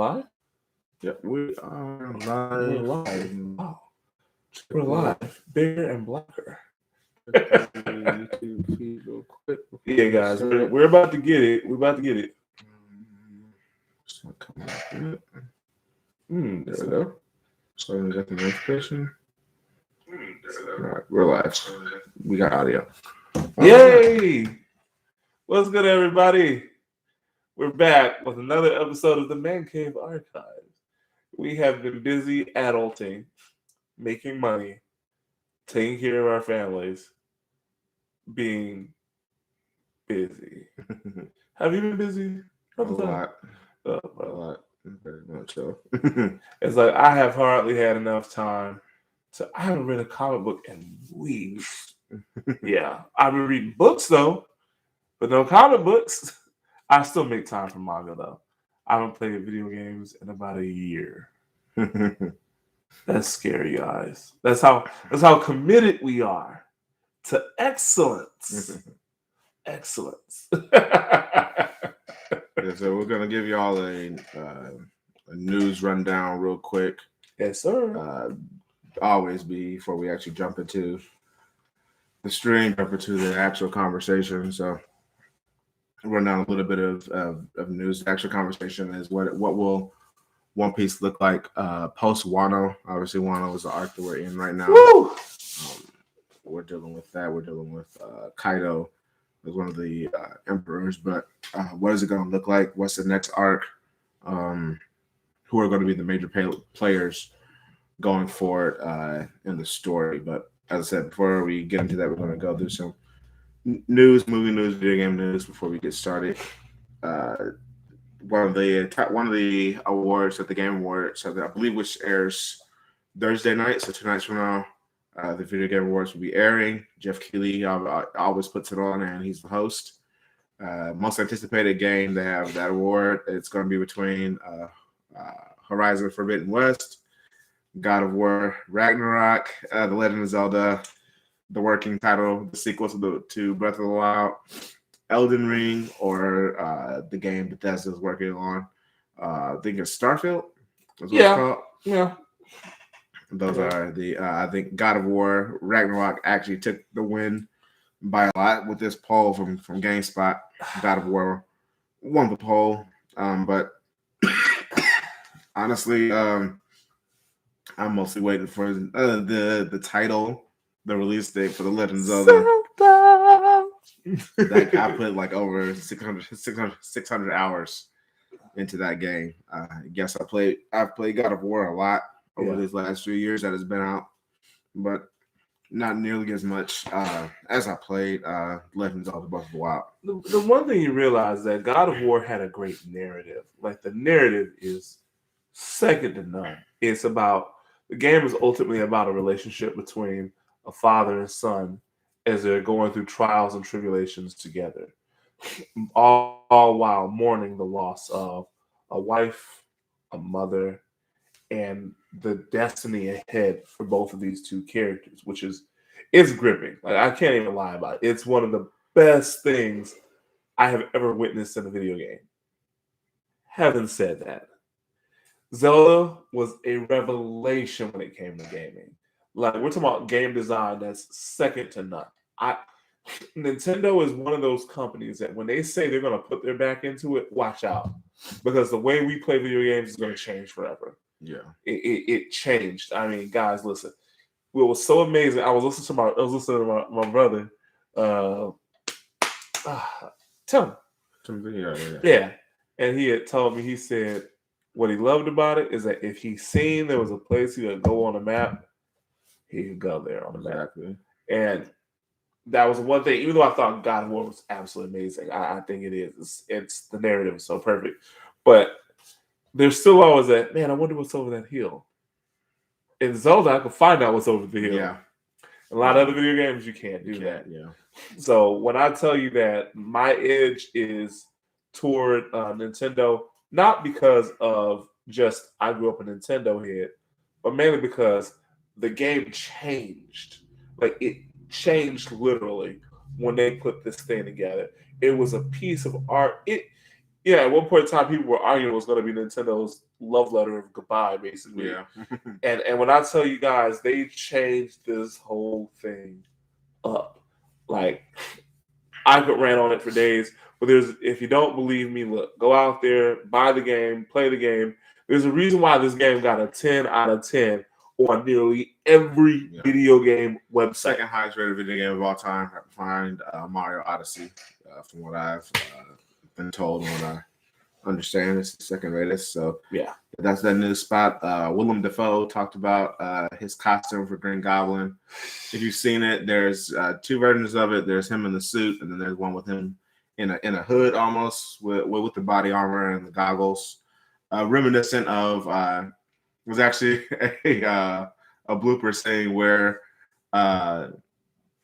live? Yep, we are live. We're live. Wow. We're live. Bigger and blacker. YouTube feed real quick. Yeah, guys, we're about to get it. We're about to get it. It's not coming up yet. There we go. So we got the notification. All right, we're live. We got audio. Yay! What's good, everybody? We're back with another episode of the Man Cave Archives. We have been busy adulting, making money, taking care of our families, being busy. Have you been busy? A lot. Very much so. It's like I have hardly had enough time to. I haven't read a comic book in weeks. Yeah, I've been reading books though, but no comic books. I still make time for manga though. I haven't played video games in about a year. That's scary, guys. That's how committed we are to excellence. Excellence. Yeah, so we're gonna give y'all a news rundown real quick. Yes, sir. Always before we actually jump into the stream, jump into the actual conversation. So run down a little bit of news. The actual conversation is what will OnePiece look like post Wano. Obviously, Wano is the arc that we're in right now. We're dealing with that. We're dealing with Kaido as one of the emperors. But what is it going to look like? What's the next arc? Who are going to be the major players going forward in the story? But as I said, before we get into that, we're going to go through some news, movie news, video game news before we get started. One of the awards at the Game Awards, I believe, which airs Thursday night, so 2 nights from now, the Video Game Awards will be airing. Jeff Keighley always puts it on, and he's the host. Most anticipated game to have that award, it's going to be between Horizon Forbidden West, God of War, Ragnarok, The Legend of Zelda, the working title, the sequel to Breath of the Wild, Elden Ring, or the game Bethesda is working on. I think it's Starfield. That's what it's called. Yeah. Those are the. I think God of War, Ragnarok actually took the win by a lot with this poll from GameSpot. God of War won the poll, but honestly, I'm mostly waiting for the title, the release date for the Legend of Zelda. That I put like over 600 hours into that game. I guess I've played God of War a lot over these last few years that has been out, but not nearly as much as I played Legends of the Wild. The one thing you realize that God of War had a great narrative. Like the narrative is second to none. It's about the game is ultimately about a relationship between a father and son as they're going through trials and tribulations together, all while mourning the loss of a wife, a mother, and the destiny ahead for both of these two characters, which it's gripping. Like I can't even lie about it. It's one of the best things I have ever witnessed in a video game. Having said that, Zelda was a revelation when it came to gaming. Like we're talking about game design that's second to none. Nintendo is one of those companies that when they say they're going to put their back into it, watch out, because the way we play video games is going to change forever. Yeah, it changed. I mean, guys, listen. It was so amazing. I was listening to my brother, Tim. Yeah, and he had told me. He said what he loved about it is that if he seen there was a place he could go on the map, he could go there on the map. And that was one thing. Even though I thought God of War was absolutely amazing, I think it is. It's the narrative is so perfect, but there's still always that, man, I wonder what's over that hill. In Zelda, I could find out what's over the hill. Yeah. A lot of other video games, you can't do that. Yeah. So when I tell you that my edge is toward Nintendo, not because of just I grew up a Nintendo head, but mainly because the game changed. Like it changed literally when they put this thing together. It was a piece of art. Yeah, at one point in time, people were arguing it was going to be Nintendo's love letter of goodbye, basically. Yeah. And when I tell you guys, they changed this whole thing up. Like, I could rant on it for days. But if you don't believe me, look, go out there, buy the game, play the game. There's a reason why this game got a 10 out of 10 on nearly every video game website. Second highest rated video game of all time behind Mario Odyssey, from what I've been told and what I understand. It's the second rated. So yeah, that's that new spot. Willem Dafoe talked about his costume for Green Goblin. If you've seen it, there's two versions of it. There's him in the suit, and then there's one with him in a hood almost with the body armor and the goggles. Reminiscent of was actually a blooper scene where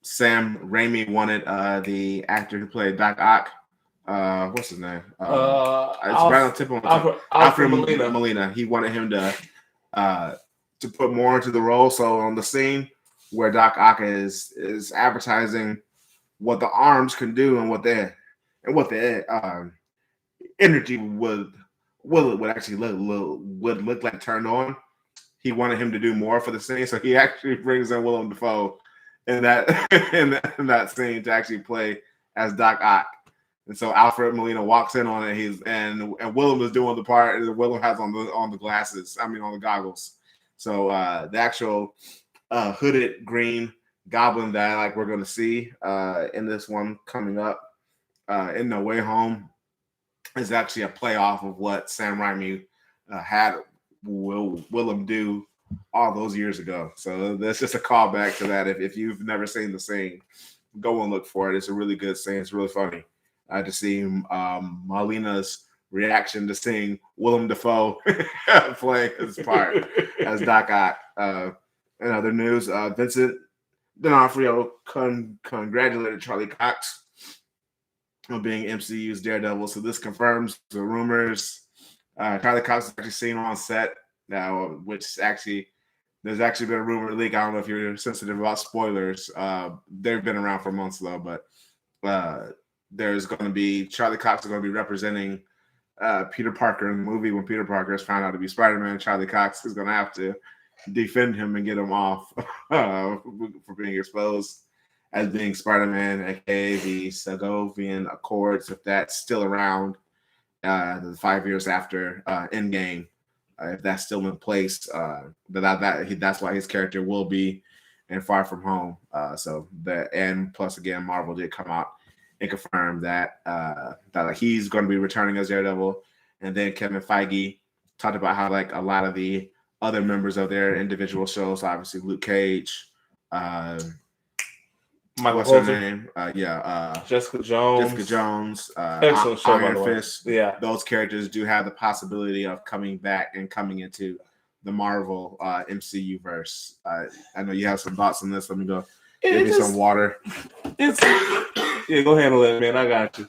Sam Raimi wanted the actor who played Doc Ock. What's his name? It's right on tip of my tongue. Alfred Molina. He wanted him to put more into the role. So on the scene where Doc Ock is advertising what the arms can do and what the energy would actually look like turned on. He wanted him to do more for the scene, so he actually brings in Willem Dafoe in that scene to actually play as Doc Ock. And so Alfred Molina walks in on it. And Willem is doing the part, and Willem has on the glasses. I mean, on the goggles. So the actual hooded green goblin that we're going to see in this one coming up in No Way Home is actually a playoff of what Sam Raimi had Willem do all those years ago. So that's just a callback to that. If you've never seen the scene, go and look for it. It's a really good scene. It's really funny to see Molina's reaction to seeing Willem Dafoe play his part as Doc Ock. In other news, Vincent D'Onofrio congratulated Charlie Cox on being MCU's Daredevil. So this confirms the rumors. Charlie Cox is actually seen on set now, which actually there's actually been a rumor leak. I don't know if you're sensitive about spoilers. They've been around for months though, but there's going to be Charlie Cox is going to be representing Peter Parker in the movie. When Peter Parker is found out to be Spider-Man, Charlie Cox is going to have to defend him and get him off for being exposed as being Spider-Man, aka the Segovian Accords, if that's still around. The 5 years after Endgame, if that's still in place, that's why his character will be in Far From Home. And plus again, Marvel did come out and confirm that he's going to be returning as Daredevil. And then Kevin Feige talked about how a lot of the other members of their individual shows, obviously Luke Cage, what's her name? Jessica Jones. Excellent show, Iron Fist. Yeah, those characters do have the possibility of coming back and coming into the Marvel MCU verse. I know you have some thoughts on this. Let me go. Give me some water. Go handle it, man. I got you.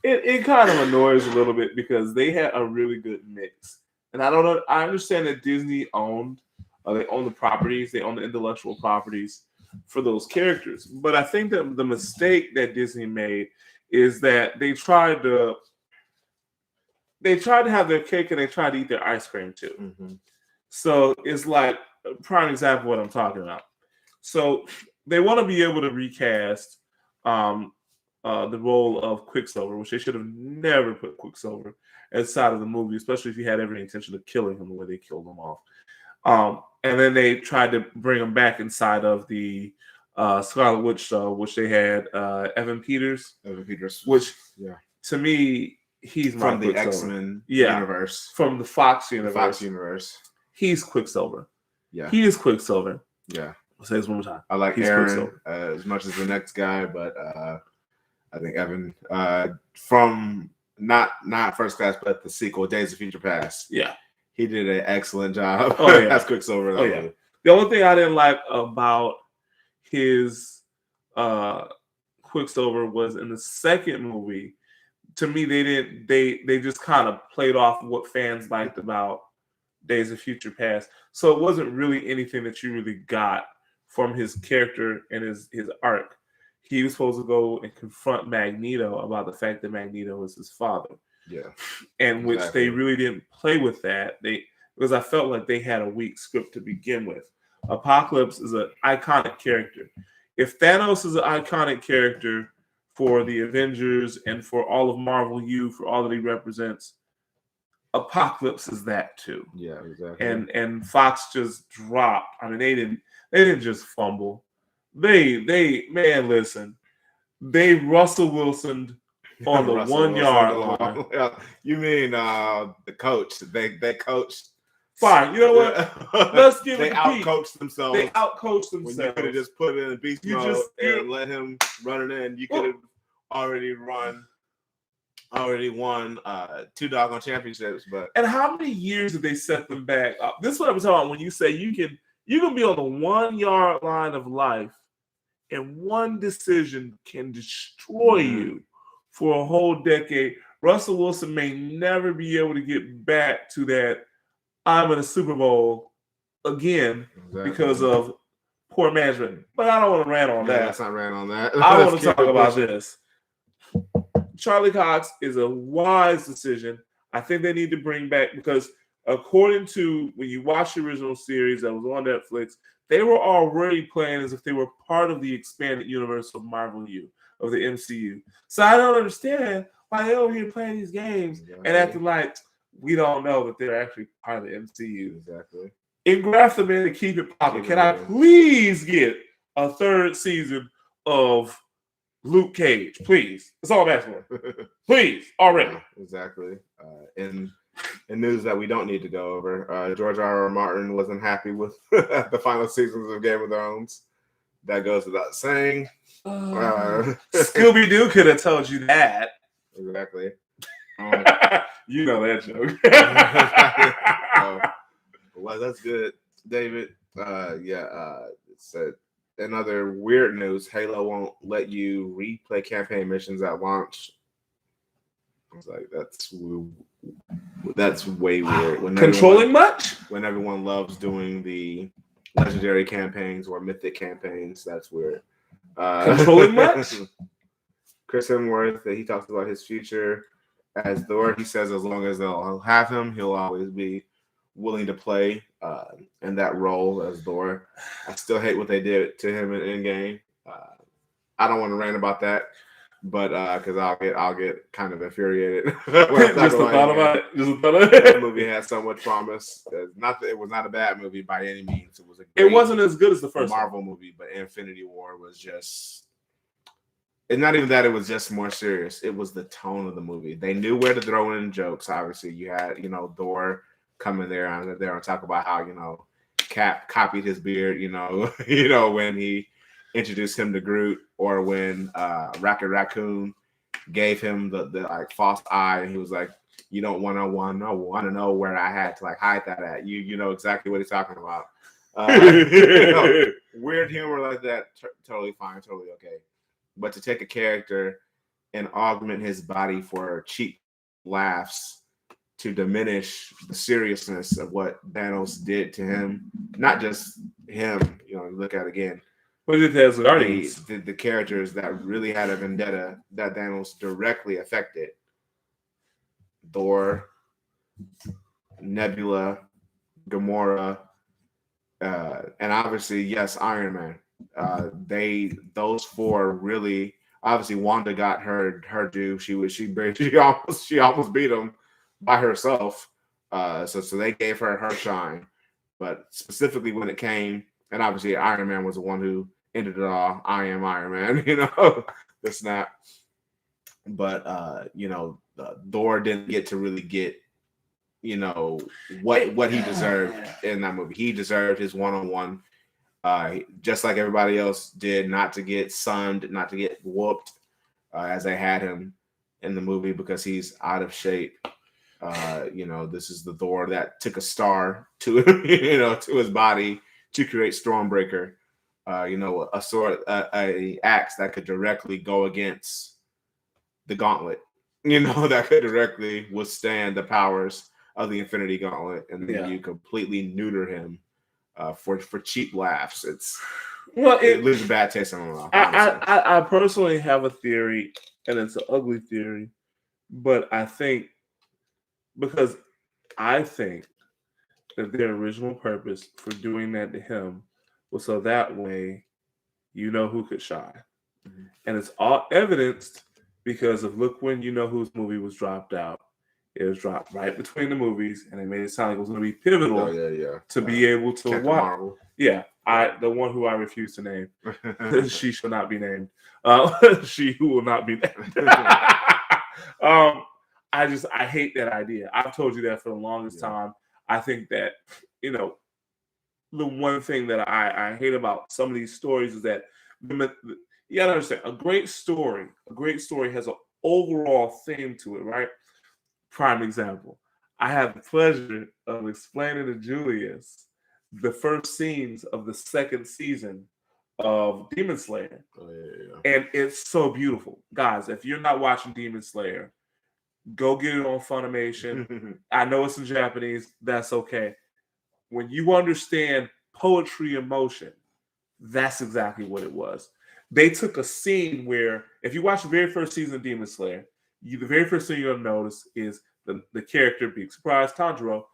It kind of annoys a little bit because they had a really good mix, and I don't know. I understand that Disney owned, they own the properties, they own the intellectual properties for those characters. But I think that the mistake that Disney made is that they tried to have their cake and they tried to eat their ice cream too. Mm-hmm. So it's like a prime example of what I'm talking about. So they want to be able to recast the role of Quicksilver, which they should have never put Quicksilver inside of the movie, especially if you had every intention of killing him the way they killed him off. And then they tried to bring him back inside of the Scarlet Witch show, which they had Evan Peters. Which, to me, he's from the X-Men universe. From the Fox universe. He's Quicksilver. Yeah. He is Quicksilver. Yeah. I'll say this one more time. I like Aaron as much as the next guy, but I think Evan from not First Class, but the sequel, Days of Future Past. Yeah. He did an excellent job as Quicksilver. The only thing I didn't like about his Quicksilver was in the second movie. To me, they just kind of played off what fans liked about Days of Future Past. So it wasn't really anything that you really got from his character and his arc. He was supposed to go and confront Magneto about the fact that Magneto was his father. Yeah. and which they really didn't play with that. Because I felt like they had a weak script to begin with. Apocalypse is an iconic character. If Thanos is an iconic character for the Avengers and for all of Marvel U, for all that he represents, Apocalypse is that too. Yeah, exactly. And Fox just dropped. I mean, they didn't just fumble. They listen. They Russell Wilson on the 1 yard line. You mean the coach? They coached. Fine. You know what? Let's give they it. They outcoached themselves. They outcoached themselves. When you could have just put it in beast mode and let him run it in. You could have already won 2 doggone championships. But and how many years did they set them back? This is what I'm talking about when you say you can be on the 1 yard line of life, and one decision can destroy you for a whole decade. Russell Wilson may never be able to get back to that I'm in a Super Bowl again because of poor management. But I don't want to rant on that. Let's not rant on that. I want to talk about this. Charlie Cox is a wise decision. I think they need to bring back, because according to when you watch the original series that was on Netflix, they were already playing as if they were part of the expanded universe of Marvel U, of the MCU. So I don't understand why they're over here playing these games and acting like we don't know that they're actually part of the MCU. Exactly. Engraft them in and keep it popping. Can I please get a 3rd season of Luke Cage? Please. That's all I'm asking for. Please. Already. Exactly. In news that we don't need to go over, George R.R. Martin wasn't happy with the final seasons of Game of Thrones. That goes without saying. Scooby-Doo could have told you that. Exactly. You know that joke. Well, that's good, David. It's another weird news. Halo won't let you replay campaign missions at launch. I was like, that's way weird. Controlling much? When everyone loves doing the legendary campaigns or mythic campaigns, that's weird. Controlling much? Chris Hemsworth, he talks about his future as Thor. He says as long as they'll have him, he'll always be willing to play in that role as Thor. I still hate what they did to him in Endgame. I don't want to rant about that, but because I'll get kind of infuriated. Just the thought about it. That movie had so much promise. Not that it was not a bad movie by any means. It wasn't as good as the first Marvel movie, but Infinity War was just. It's not even that, it was just more serious. It was the tone of the movie. They knew where to throw in jokes. Obviously, you had, Thor come in there and talk about how, Cap copied his beard, when he introduced him to Groot, or when Rocket Raccoon gave him the like false eye, and he was like, you don't want to know where I had to like hide that at. You know exactly what he's talking about. Weird humor like that, totally fine, totally okay. But to take a character and augment his body for cheap laughs to diminish the seriousness of what Thanos did to him, not just him, look at it again. What did that Guardians? The characters that really had a vendetta that Thanos directly affected. Thor, Nebula, Gamora, and obviously, yes, Iron Man. Those 4 really, obviously Wanda got her due. She almost beat him by herself. So they gave her shine. But specifically when it came, and obviously Iron Man was the one who ended it all. I am Iron Man, the snap. But Thor didn't get to really get what he deserved in that movie. He deserved his one-on-one. Just like everybody else did, not to get sunned, not to get whooped as they had him in the movie, because he's out of shape. This is the Thor that took a star to to his body to create Stormbreaker. A sword, a axe that could directly go against the gauntlet. That could directly withstand the powers of the Infinity Gauntlet, and then you completely neuter him. For cheap laughs, it leaves a bad taste in my mouth. I personally have a theory, and it's an ugly theory, but I think because I think that their original purpose for doing that to him was so that way you know who could shine. Mhm. And it's all evidenced because of look when you know whose movie was dropped out. It was dropped right between the movies, and they made it sound like it was going to be pivotal Oh yeah. to be able to Captain watch. Marvel. Yeah, the one who I refuse to name. She shall not be named. She who will not be named. I hate that idea. I've told you that for the longest time. I think that the one thing that I hate about some of these stories is that you gotta understand a great story has an overall theme to it, right? Prime example. I have the pleasure of explaining to Julius the first scenes of the second season of Demon Slayer. Oh, yeah. And it's so beautiful. Guys, if you're not watching Demon Slayer, go get it on Funimation. I know it's in Japanese. That's okay. When you understand poetry in motion, that's exactly what it was. They took a scene where, if you watch the very first season of Demon Slayer, the very first thing you'll notice is the character, big surprise, Tanjiro,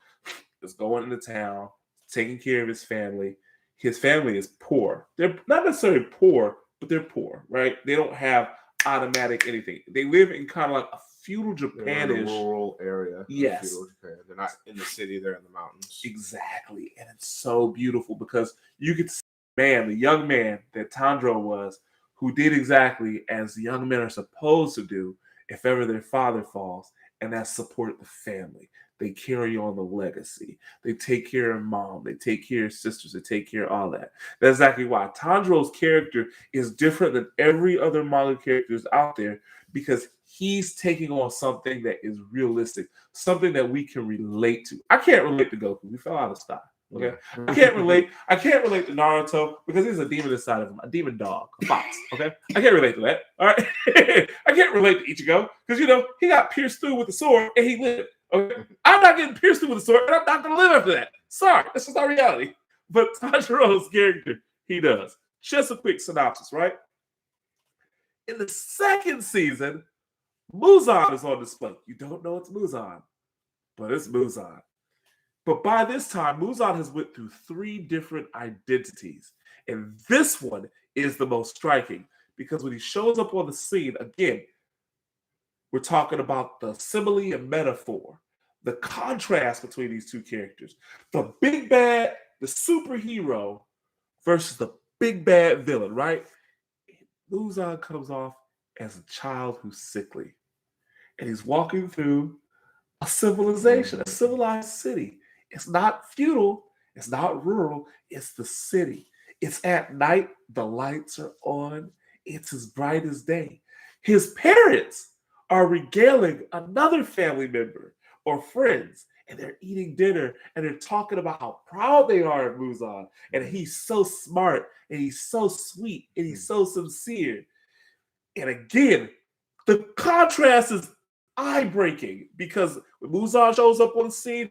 is going into town, taking care of his family. His family is poor. They're not necessarily poor, but they're poor, right? They don't have automatic anything. They live in kind of like a feudal Japanish in a rural area. Yes. Feudal Japan. They're not in the city, they're in the mountains. Exactly. And it's so beautiful because you could see, the young man that Tanjiro was, who did exactly as young men are supposed to do if ever their father falls, and that's support the family. They carry on the legacy. They take care of mom. They take care of sisters. They take care of all that. That's exactly why Tanjiro's character is different than every other manga characters out there, because he's taking on something that is realistic, something that we can relate to. I can't relate to Goku. We fell out of style. Okay, Yeah. I can't relate to Naruto because he's a demon inside of him, a demon dog, a fox. Okay, I can't relate to that. All right, I can't relate to Ichigo because he got pierced through with a sword and he lived. Okay, I'm not getting pierced through with a sword and I'm not going to live after that. Sorry, that's just our reality. But Tanjiro's character, he does. Just a quick synopsis, right? In the second season, Muzan is on display. You don't know it's Muzan, but it's Muzan. But by this time, Muzan has went through 3 different identities. And this one is the most striking because when he shows up on the scene, again, we're talking about the simile and metaphor, the contrast between these two characters. The big bad, the superhero versus the big bad villain, right? Muzan comes off as a child who's sickly. And he's walking through a civilization, a civilized city. It's not feudal. It's not rural. It's the city. It's at night. The lights are on. It's as bright as day. His parents are regaling another family member or friends, and they're eating dinner, and they're talking about how proud they are of Muzan, and he's so smart, and he's so sweet, and he's so sincere. And again, the contrast is eye-breaking because when Muzan shows up on the scene,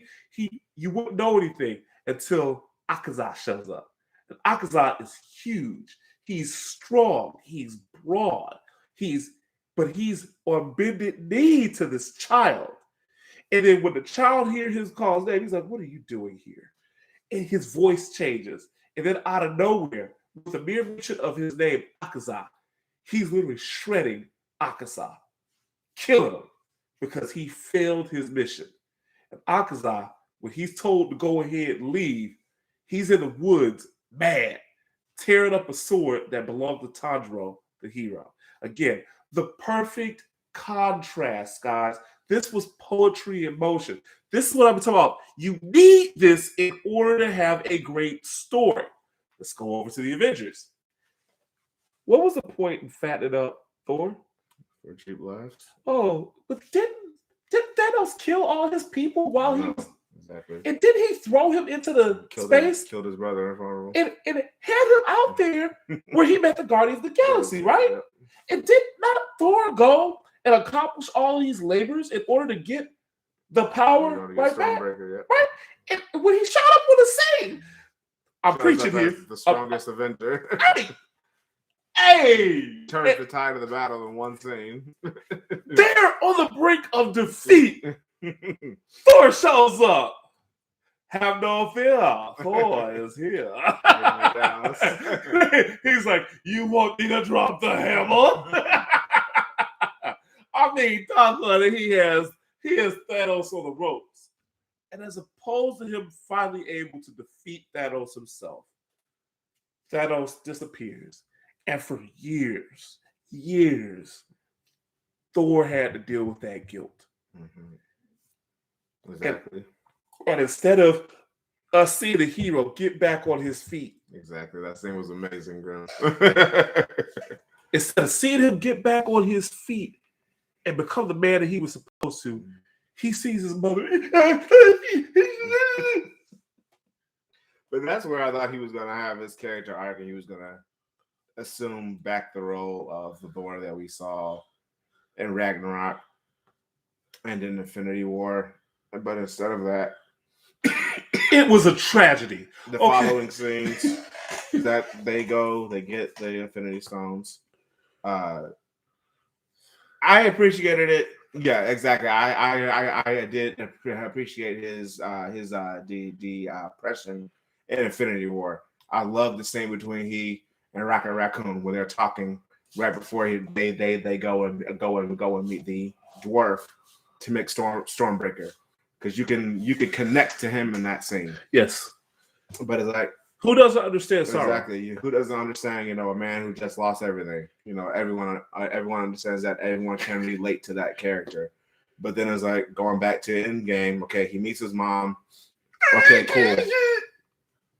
you wouldn't know anything until Akaza shows up. And Akaza is huge. He's strong. He's broad. But he's on bended knee to this child. And then when the child hears his call's name, he's like, "What are you doing here?" And his voice changes. And then out of nowhere, with the mere mention of his name, Akaza, he's literally shredding Akaza, killing him because he failed his mission. And Akaza, when he's told to go ahead and leave, he's in the woods, mad, tearing up a sword that belonged to Tanjiro, the hero. Again, the perfect contrast, guys. This was poetry in motion. This is what I'm talking about. You need this in order to have a great story. Let's go over to the Avengers. What was the point in fattening up Thor? For cheap laughs. Oh, but didn't Thanos kill all his people while he was? Exactly. And didn't he throw him into the space? Killed his brother in front of him. And had him out there where he met the Guardians of the Galaxy, right? Yep. And did not Thor go and accomplish all these labors in order to get the power right back? Right? And when he shot up on the scene, I'm preaching here. The strongest Avenger. Hey! Turns the tide of the battle in one scene. They're on the brink of defeat. Thor shows up. Have no fear. Thor is here. He's like, you want me to drop the hammer? I mean, Tom Hunter, he has Thanos on the ropes. And as opposed to him finally able to defeat Thanos himself, Thanos disappears. And for years, Thor had to deal with that guilt. Mm-hmm. Exactly. And instead of us seeing the hero get back on his feet. Exactly. That scene was amazing, bro. Instead of seeing him get back on his feet and become the man that he was supposed to, he sees his mother. But that's where I thought he was going to have his character arc, and he was going to assume back the role of the Thor that we saw in Ragnarok and in Infinity War. But instead of that, it was a tragedy. The following scenes that they get the Infinity Stones. I appreciated it. Yeah, exactly. I did appreciate his depression in Infinity War. I love the scene between he and Rocket Raccoon when they're talking right before they go and meet the dwarf to make Stormbreaker, because you can connect to him in that scene. Yes, but it's like, who doesn't understand sorrow? Exactly. Who doesn't understand? A man who just lost everything. Everyone understands that. Everyone can relate to that character. But then it's like going back to Endgame. Okay, he meets his mom. Okay, cool.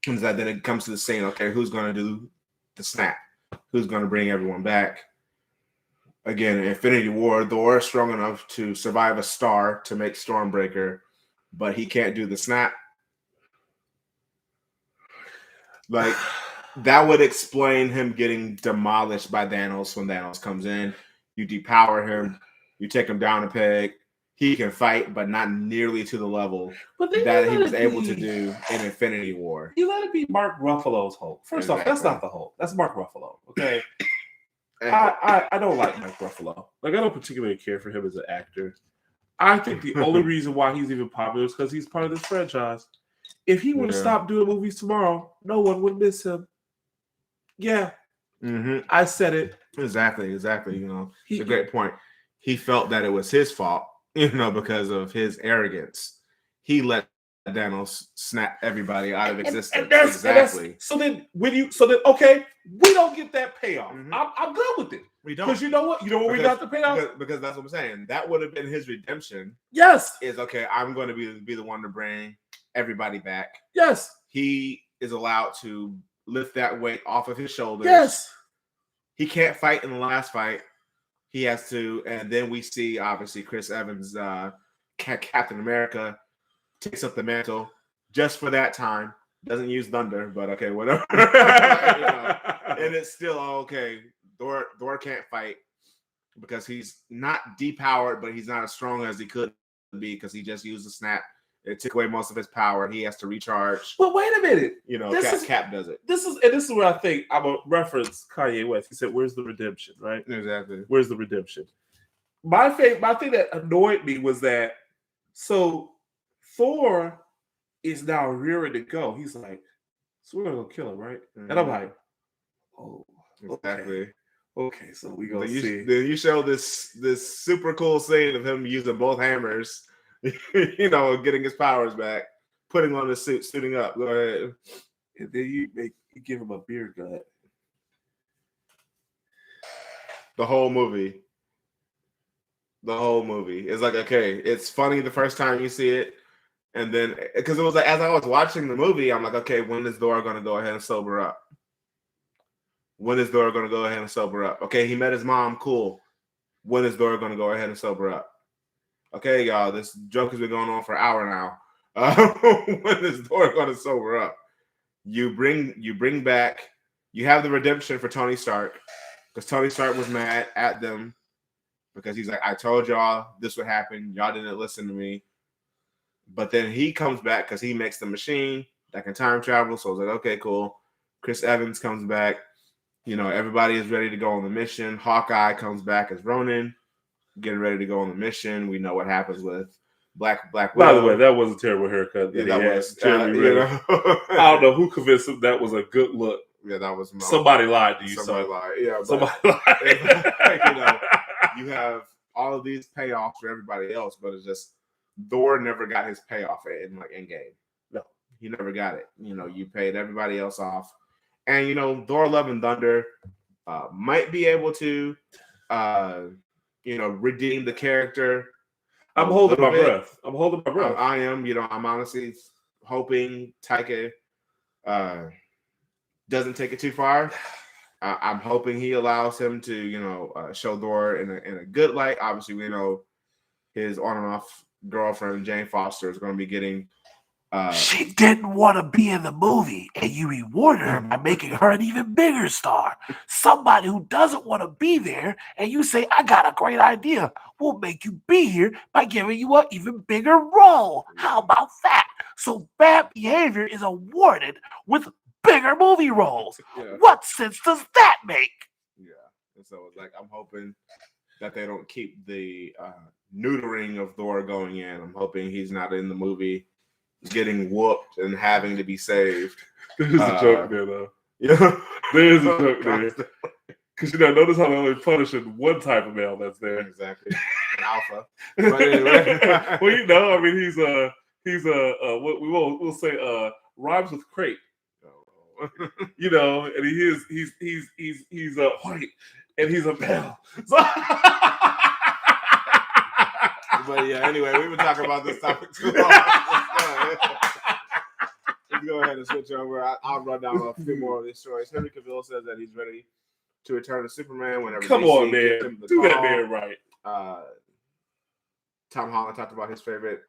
And then it comes to the scene. Okay, who's going to do the snap? Who's going to bring everyone back? Again, Infinity War, Thor is strong enough to survive a star to make Stormbreaker, but he can't do the snap. Like, that would explain him getting demolished by Thanos when Thanos comes in. You depower him. You take him down a peg. He can fight, but not nearly to the level that he was able to do in Infinity War. You let it be Mark Ruffalo's Hulk. First off, that's not the Hulk. That's Mark Ruffalo. Okay. I don't like Mark Ruffalo. Like, I don't particularly care for him as an actor. I think the only reason why he's even popular is because he's part of this franchise. If he were to stop doing movies tomorrow, no one would miss him. Yeah. Mm-hmm. I said it. Exactly. It's a great point. He felt that it was his fault, because of his arrogance. He let Thanos snap everybody out of existence. Exactly. So then okay, we don't get that payoff. Mm-hmm. I'm good with it. We don't. Because you know what? We got the payoff? Because that's what I'm saying. That would have been his redemption. Yes. Is okay, I'm going to be the one to bring everybody back. Yes. He is allowed to lift that weight off of his shoulders. Yes. He can't fight in the last fight. He has to, and then we see obviously Chris Evans, Captain America, takes up the mantle just for that time. Doesn't use thunder, but okay, whatever. And it's still okay. Thor can't fight because he's not depowered, but he's not as strong as he could be because he just used the snap. It took away most of his power. He has to recharge. But wait a minute. Cap does it. This is where I think I'm gonna reference Kanye West. He said, "Where's the redemption?" Right? Exactly. Where's the redemption? My thing that annoyed me was that Thor is now rearing to go. He's like, so we're gonna go kill him, right? Mm-hmm. And I'm like, oh, exactly. Okay, so we gonna see. Then you show this super cool scene of him using both hammers. Getting his powers back, putting on the suit, suiting up. Go ahead. And then you give him a beer gut. The whole movie is like, okay, it's funny the first time you see it, and then because it was like as I was watching the movie, I'm like, okay, when is Thor going to go ahead and sober up? When is Thor going to go ahead and sober up? Okay, he met his mom, cool. When is Thor going to go ahead and sober up? Okay, y'all, this joke has been going on for an hour now. When is Thor going to sober up? You bring back, you have the redemption for Tony Stark, because Tony Stark was mad at them because he's like, I told y'all this would happen. Y'all didn't listen to me. But then he comes back because he makes the machine that can time travel. So I was like, okay, cool. Chris Evans comes back. Everybody is ready to go on the mission. Hawkeye comes back as Ronin, getting ready to go on the mission. We know what happens with Black By Widow. the way, that was a terrible haircut that he had. was Jeremy you Renner. know. I don't know who convinced him that was a good look. Yeah, that was Somebody lied to you. Somebody lied. Yeah, but somebody lied. like, you know, you have all of these payoffs for everybody else, but it's just Thor never got his payoff in Endgame. No, he never got it. You know, you paid everybody else off, and you know, Thor: Love and Thunder might be able to, you know, redeem the character. I'm holding my breath. I'm holding my breath. I am. You know, I'm honestly hoping Taika doesn't take it too far. I'm hoping he allows him to, you know, show Thor in a good light. Obviously, we know his on and off girlfriend Jane Foster is going to be getting. She didn't want to be in the movie, and you rewarded her by making her an even bigger star. Somebody who doesn't want to be there, and you say, "I got a great idea. We'll make you be here by giving you an even bigger role." How about that? So bad behavior is awarded with bigger movie roles. Yeah. What sense does that make? Yeah, and so like I'm hoping that they don't keep the neutering of Thor going in. I'm hoping he's not in the movie getting whooped and having to be saved. There's a joke there, though. Yeah, there's a joke there. Because you know, notice how they're only punishing one type of male that's there. Exactly, an alpha. But anyway, well, you know, I mean, he's what we'll say rhymes with crate. You know, and he's white and he's a male. So but yeah, anyway, we've been talking about this topic too long. Let's go ahead and switch over. I'll run down a few more of these stories. Henry Cavill says that he's ready to return to Superman whenever. Come on, man, do that man right. Tom Holland talked about his favorite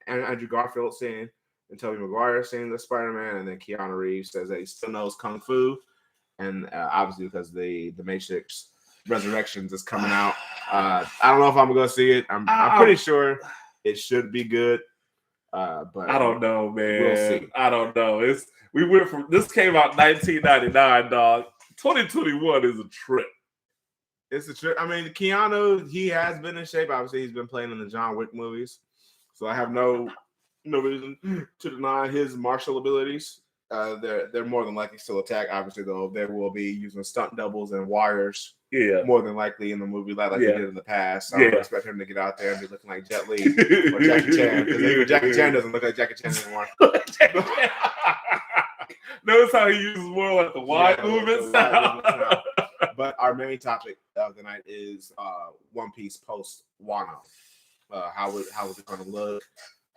Andrew Garfield scene and Tobey Maguire scene the Spider-Man, and then Keanu Reeves says that he still knows Kung Fu, and obviously because the Matrix Resurrections is coming out. I don't know if I'm gonna see it. I'm pretty sure it should be good. But I don't know, man. We'll see. I don't know. We went from this came out 1999, dog. 2021 is a trip. It's a trip. I mean, Keanu, he has been in shape. Obviously, he's been playing in the John Wick movies, so I have no reason to deny his martial abilities. They're more than likely still attack. Obviously, though, they will be using stunt doubles and wires. Yeah, more than likely in the movie, like they did in the past. So I don't expect him to get out there and be looking like Jet Li or Jackie Chan, because even Jackie Chan doesn't look like Jackie Chan anymore. Notice how he uses more like the wide movements. But our main topic of the night is OnePiece post Wano. How is it going to look?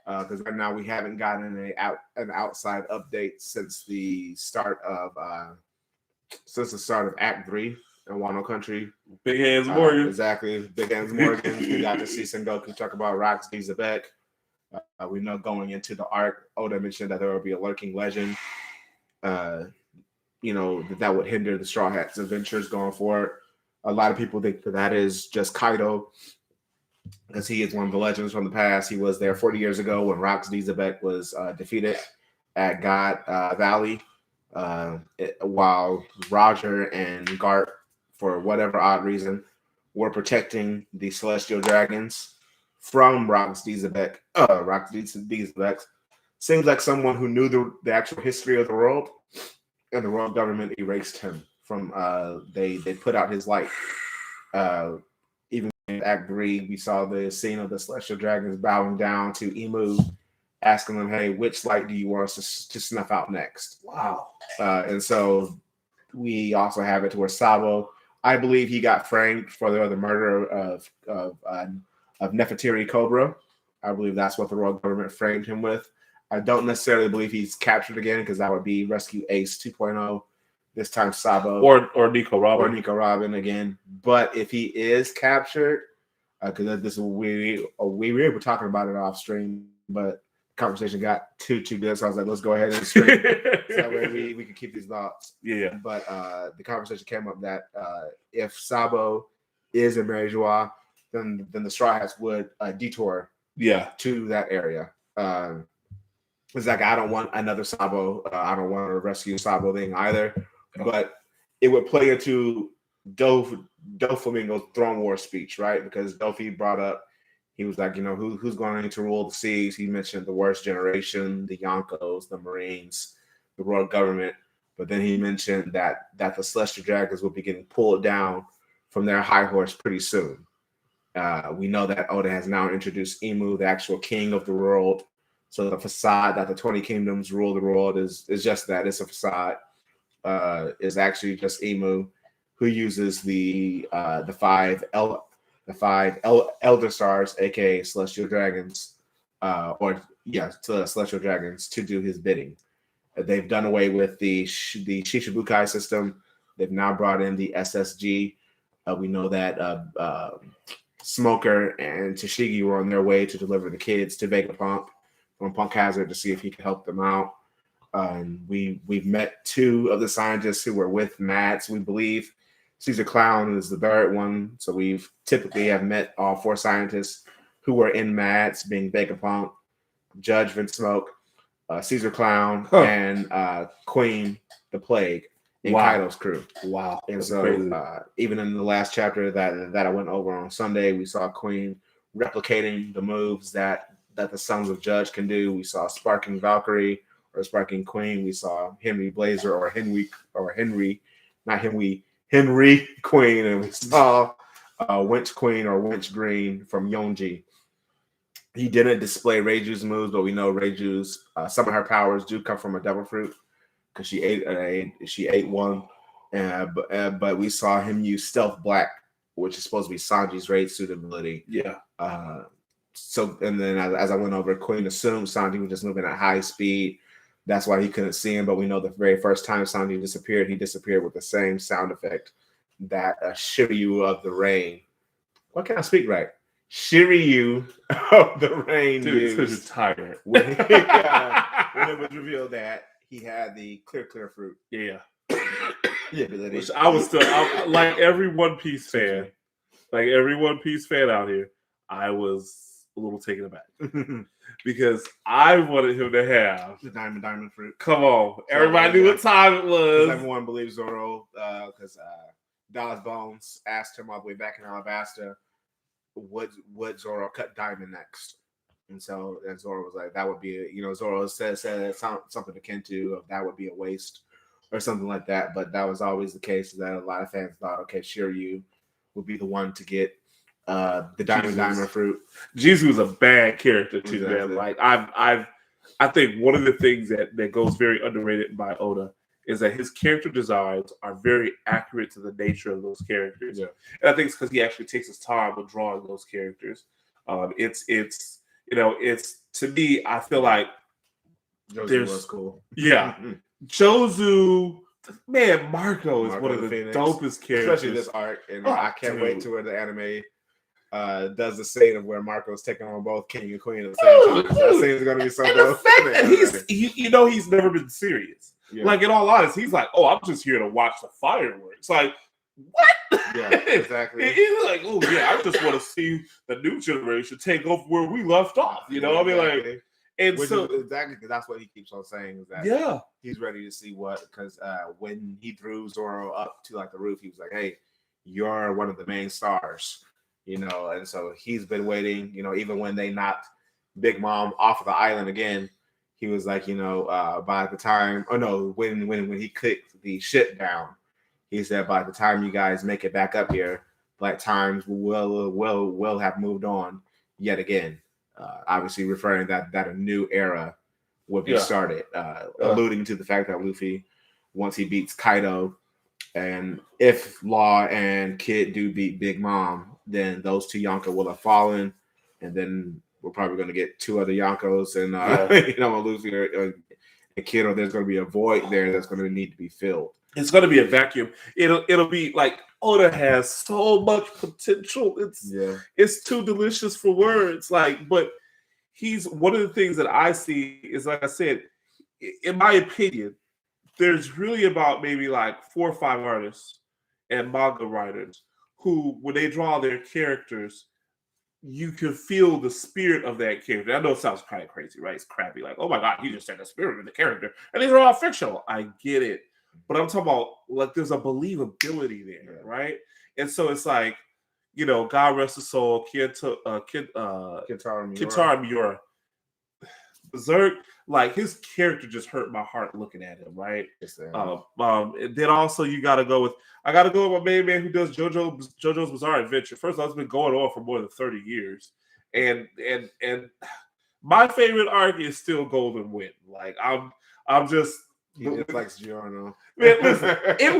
Because right now we haven't gotten an outside update since the start of Act 3 in Wano Country. Big Hands Morgan. Exactly. Big Hands Morgan. We got to see Sengoku talk about Rocks D. Zebek. We know going into the arc, Oda mentioned that there will be a lurking legend. You know, that would hinder the Straw Hats' adventures going forward. A lot of people think that is just Kaido, because he is one of the legends from the past. He was there 40 years ago when Rocks D. Zebek was defeated at God Valley, while Roger and Garp, for whatever odd reason, were protecting the Celestial Dragons from Rocks D. Zebek. Rocks D. Zebek seems like someone who knew the actual history of the world, and the world government erased him from. They put out his light. Even in Act 3, we saw the scene of the Celestial Dragons bowing down to Emu, asking them, "Hey, which light do you want us to snuff out next?" Wow. And so we also have it to where Sabo, I believe he got framed for the murder of Nefertiti Cobra. I believe that's what the royal government framed him with. I don't necessarily believe he's captured again, because that would be Rescue Ace 2.0. This time Sabo or Nico Robin. Or Nico Robin again. But if he is captured, because this is we were talking about it off stream, but the conversation got too good. So I was like, let's go ahead and stream. So that way we can keep these thoughts. Yeah. But the conversation came up that if Sabo is in Mary Joie, then the Straw Hats would detour to that area. It's like, I don't want another Sabo. I don't want to rescue Sabo thing either. But it would play into Doflamingo's Throne War speech, right? Because Dofi brought up he was like, who's going to rule the seas? He mentioned the worst generation, the Yonkos, the Marines, the royal government. But then he mentioned that the Celestial Dragons will be getting pulled down from their high horse pretty soon. We know that Oda has now introduced Emu, the actual king of the world. So the facade that the 20 kingdoms rule the world is just that. It's a facade. Is actually just Emu, who uses the five elder stars, aka celestial dragons, celestial dragons, to do his bidding. They've done away with the Shishibukai system. They've now brought in the SSG. We know that Smoker and Tashigi were on their way to deliver the kids to Vegapunk from Punk Hazard to see if he could help them out. We've met two of the scientists who were with Mads. We believe Caesar Clown is the third one. So we've typically have met all four scientists who were in Mads, being Vegapunk, Judge Vince Smoke, Caesar Clown, and Queen the Plague in Kaido's crew. Wow. And so even in the last chapter that I went over on Sunday, we saw Queen replicating the moves that the Sons of Judge can do. We saw Sparking Valkyrie or Sparking Queen. We saw Henry Blazer or Henry Queen, and we saw Winch Queen or Winch Green from Yonji. He didn't display Reiju's moves, but we know Reiju's some of her powers do come from a devil fruit because she ate one. But we saw him use Stealth Black, which is supposed to be Sanji's raid suit ability. Yeah. So and then as I went over, Queen assumed Sanji was just moving at high speed. That's why he couldn't see him. But we know the very first time Sanji disappeared, he disappeared with the same sound effect that Shiryu of the Rain. Why can't I speak right? Shiryu of the Rain Dude, it's tired. when it was revealed that he had the clear fruit. Yeah. Which I was still like every One Piece fan, out here. I was a little taken aback because I wanted him to have the diamond fruit. Come on, everybody knew what time it was. Everyone believes Zoro because Dallas Bones asked him all the way back in Alabasta, would Zoro cut diamond next? And so Zoro was like, that would be Zoro said something akin to that would be a waste or something like that. But that was always the case that a lot of fans thought, okay, Shiryu would be the one to get the diamond fruit. Jesus was a bad character too, Exactly. man. Like I think one of the things that goes very underrated by Oda is that his character designs are very accurate to the nature of those characters. Yeah. And I think it's because he actually takes his time with drawing those characters. It's to me, I feel like Jozu was cool. Yeah. Jozu, man, Marco is one of the Phoenix. dopest characters. Especially this arc. And I can't wait to where the anime does the scene of where Marco's taking on both King and Queen at the same time. That scene is going to be so dope. The fact that he's never been serious. Yeah. Like, in all honesty, he's like, I'm just here to watch the fireworks. Like, what? Yeah, exactly. He's like, I just want to see the new generation take over where we left off. You know what I mean? Like, and which so is exactly because that's what he keeps on saying is that he's ready to see because when he threw Zoro up to like the roof, he was like, "Hey, you're one of the main stars," and so he's been waiting. Even when they knocked Big Mom off of the island again, he was like, by the time, when he kicked the ship down, he said, by the time you guys make it back up here, Black times will have moved on yet again. Obviously referring that a new era would be started, alluding to the fact that Luffy, once he beats Kaido, and if Law and Kid do beat Big Mom, then those two Yonko will have fallen, and then we're probably going to get two other Yonkos and Luffy and Kid, or there's going to be a void there that's going to need to be filled. It's going to be a vacuum. It'll be like Oda has so much potential. It's too delicious for words. But he's one of the things that I see is, like I said, in my opinion, there's really about maybe like 4 or 5 artists and manga writers who, when they draw their characters, you can feel the spirit of that character. I know it sounds kind of crazy, right? It's crappy. Like, oh my God, you just said the spirit of the character. And these are all fictional. I get it. But I'm talking about, like, there's a believability there, right? And so it's like, God rest his soul, Kintaro Miura. Kintaro Miura. Berserk, like his character just hurt my heart looking at him, right? And then also I gotta go with my main man who does JoJo's Bizarre Adventure. First of all, it's been going on for more than 30 years. And my favorite arc is still Golden Wind. Like I'm just he likes Giorno. Man, listen, it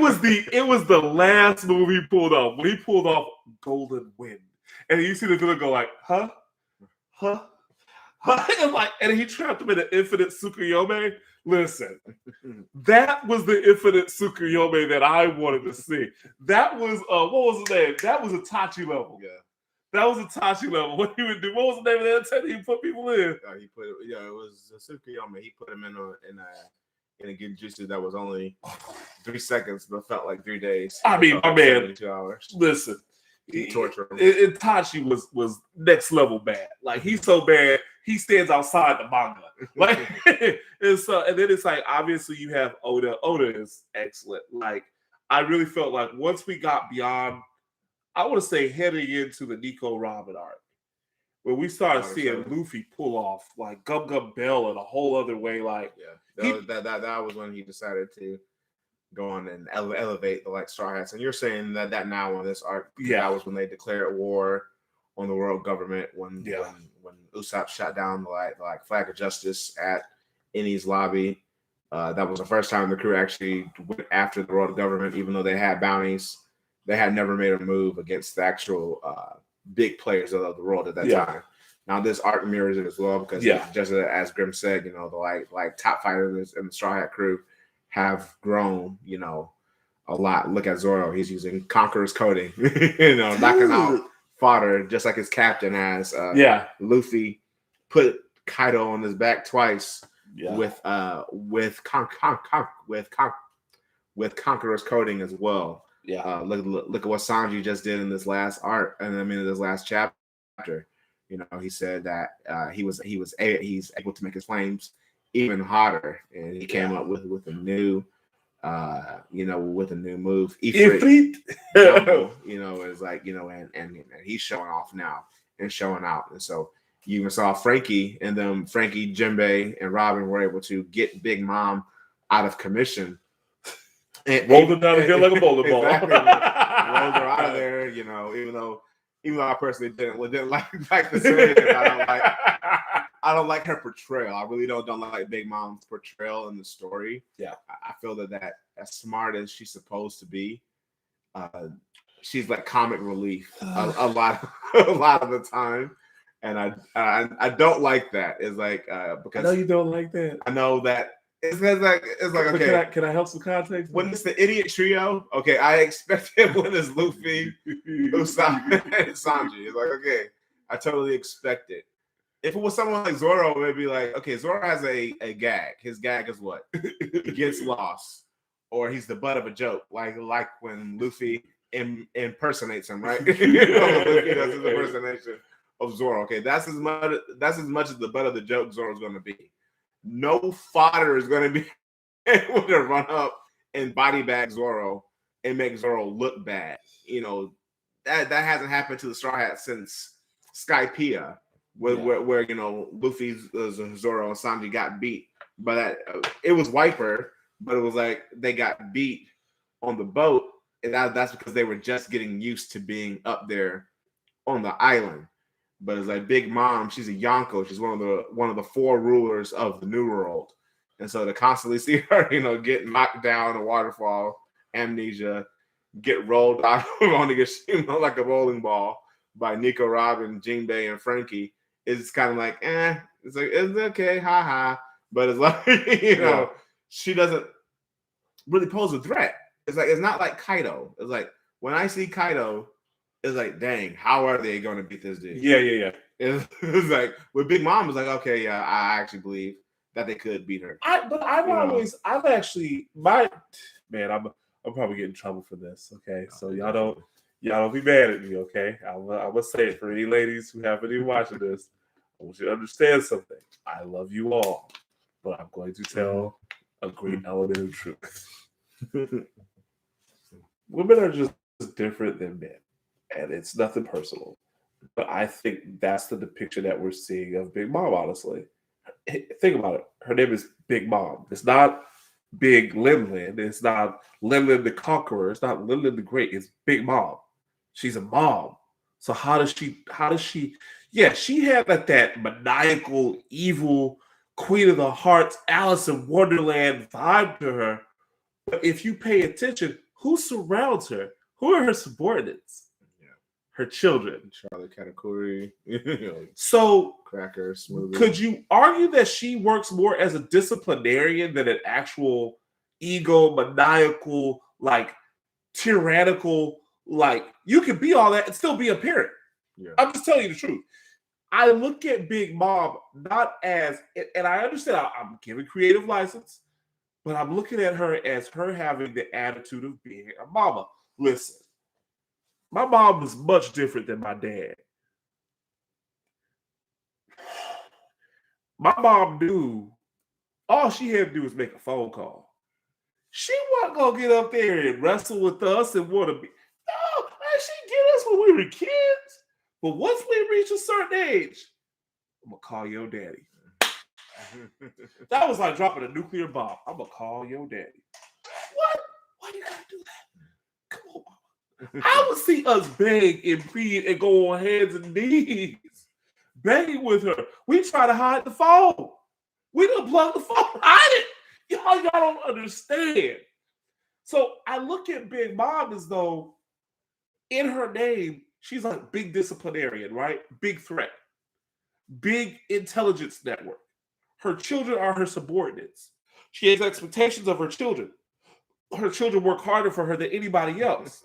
was the last movie he pulled off. When he pulled off Golden Wind. And you see the villain go like, huh? And he trapped him in an infinite Tsukuyomi. Listen, that was the infinite Tsukuyomi that I wanted to see. That was what was his name? That was Itachi level. Yeah, that was Itachi level. What he would do? What was the name of that antenna he put people in? it was Tsukuyomi. He put him in a genjutsu that was only 3 seconds, but felt like 3 days. I mean, my man. 2 hours. Listen. Torture him. Itachi was next level bad. Like he's so bad, he stands outside the manga. Like and then it's like obviously you have Oda. Oda is excellent. Like I really felt like once we got beyond, I want to say heading into the Nico Robin arc, where we started seeing Luffy pull off like Gum Gum Bell in a whole other way. Like that was when he decided to go on and elevate the Straw Hats. And you're saying that now on this arc, that was when they declared war on the world government when Usopp shot down the flag of justice at Eni's lobby. That was the first time the crew actually went after the world government, even though they had bounties. They had never made a move against the actual big players of the world at that time. Now this arc mirrors it as well because just as Grim said, the top fighters in the Straw Hat crew have grown, a lot. Look at Zoro; he's using Conqueror's coding, knocking out fodder just like his captain has. Luffy put Kaido on his back twice with Conqueror's coding as well. Look at what Sanji just did in this last arc, and this last chapter. He said that he's able to make his flames even hotter, and he came up with a new with a new move. Ifrit. Is like, and he's showing off now and showing out. And so you even saw Frankie and them, Frankie, Jinbei, and Robin were able to get Big Mom out of commission. And rolled him down the hill like a bowling ball. Exactly. Rolled her out of there, even though I personally didn't like the series. I don't like her portrayal. I really don't like Big Mom's portrayal in the story. Yeah, I feel that as smart as she's supposed to be, she's like comic relief a lot of the time, and I don't like that. It's like because I know you don't like that. I know that it's like okay. Can I help some context? When it's the idiot trio, okay, I expect it when it's Luffy, Usopp, and Sanji. It's like okay, I totally expect it. If it was someone like Zoro, it would be like, okay, Zoro has a gag. His gag is what? He gets lost. Or he's the butt of a joke. Like when Luffy impersonates him, right? Luffy does his impersonation of Zoro. Okay, that's as much as the butt of the joke Zoro's going to be. No fodder is going to be able to run up and body bag Zoro and make Zoro look bad. That hasn't happened to the Straw Hats since Skypiea. Where Luffy, Zoro, and Sanji got beat, but it was Wiper, but it was like they got beat on the boat, and that's because they were just getting used to being up there on the island. But it's like Big Mom, she's a Yonko, she's one of the 4 rulers of the New World, and so to constantly see her, get knocked down a waterfall, amnesia, get rolled out of Onigashima like a bowling ball by Nico, Robin, Jinbei, and Frankie. It's kind of like, it's like, it's okay, haha. But it's like, she doesn't really pose a threat. It's like, it's not like Kaido. It's like, when I see Kaido, it's like, dang, how are they going to beat this dude? Yeah. It's like, with Big Mom, it's like, okay, I actually believe that they could beat her. I'm probably getting in trouble for this, okay? So y'all don't be mad at me, okay? I will say it for any ladies who haven't even watching this. I want you to understand something. I love you all, but I'm going to tell a great element of truth. Women are just different than men. and it's nothing personal. But I think that's the depiction that we're seeing of Big Mom, honestly. Think about it. Her name is Big Mom. It's not Big Lin Lin. It's not Lin Lin the Conqueror. It's not Lin Lin the Great. It's Big Mom. She's a mom. So yeah, she had like that maniacal, evil, Queen of the Hearts, Alice in Wonderland vibe to her. But if you pay attention, who surrounds her? Who are her subordinates? Yeah. Her children. Charlie Katakuri, So Cracker, Smoothie. could you argue that she works more as a disciplinarian than an actual ego, maniacal, like tyrannical, like you could be all that and still be a parent? Yeah. I'm just telling you the truth. I look at Big Mom not as, and I understand I'm giving creative license, but I'm looking at her as her having the attitude of being a mama. Listen, my mom was much different than my dad. My mom knew all she had to do was make a phone call. She wasn't gonna get up there and wrestle with us and want to be. No, she get us when we were kids. But once we reach a certain age, I'm gonna call your daddy. That was like dropping a nuclear bomb. I'm gonna call your daddy. What? Why do you gotta do that? Come on, mama. I would see us beg and plead and go on hands and knees, begging with her. We try to hide the phone. We done plug the phone. Hide it. Y'all don't understand. So I look at Big Mom as though in her name, she's like big disciplinarian, right? Big threat, big intelligence network. Her children are her subordinates. She has expectations of her children. Her children work harder for her than anybody else.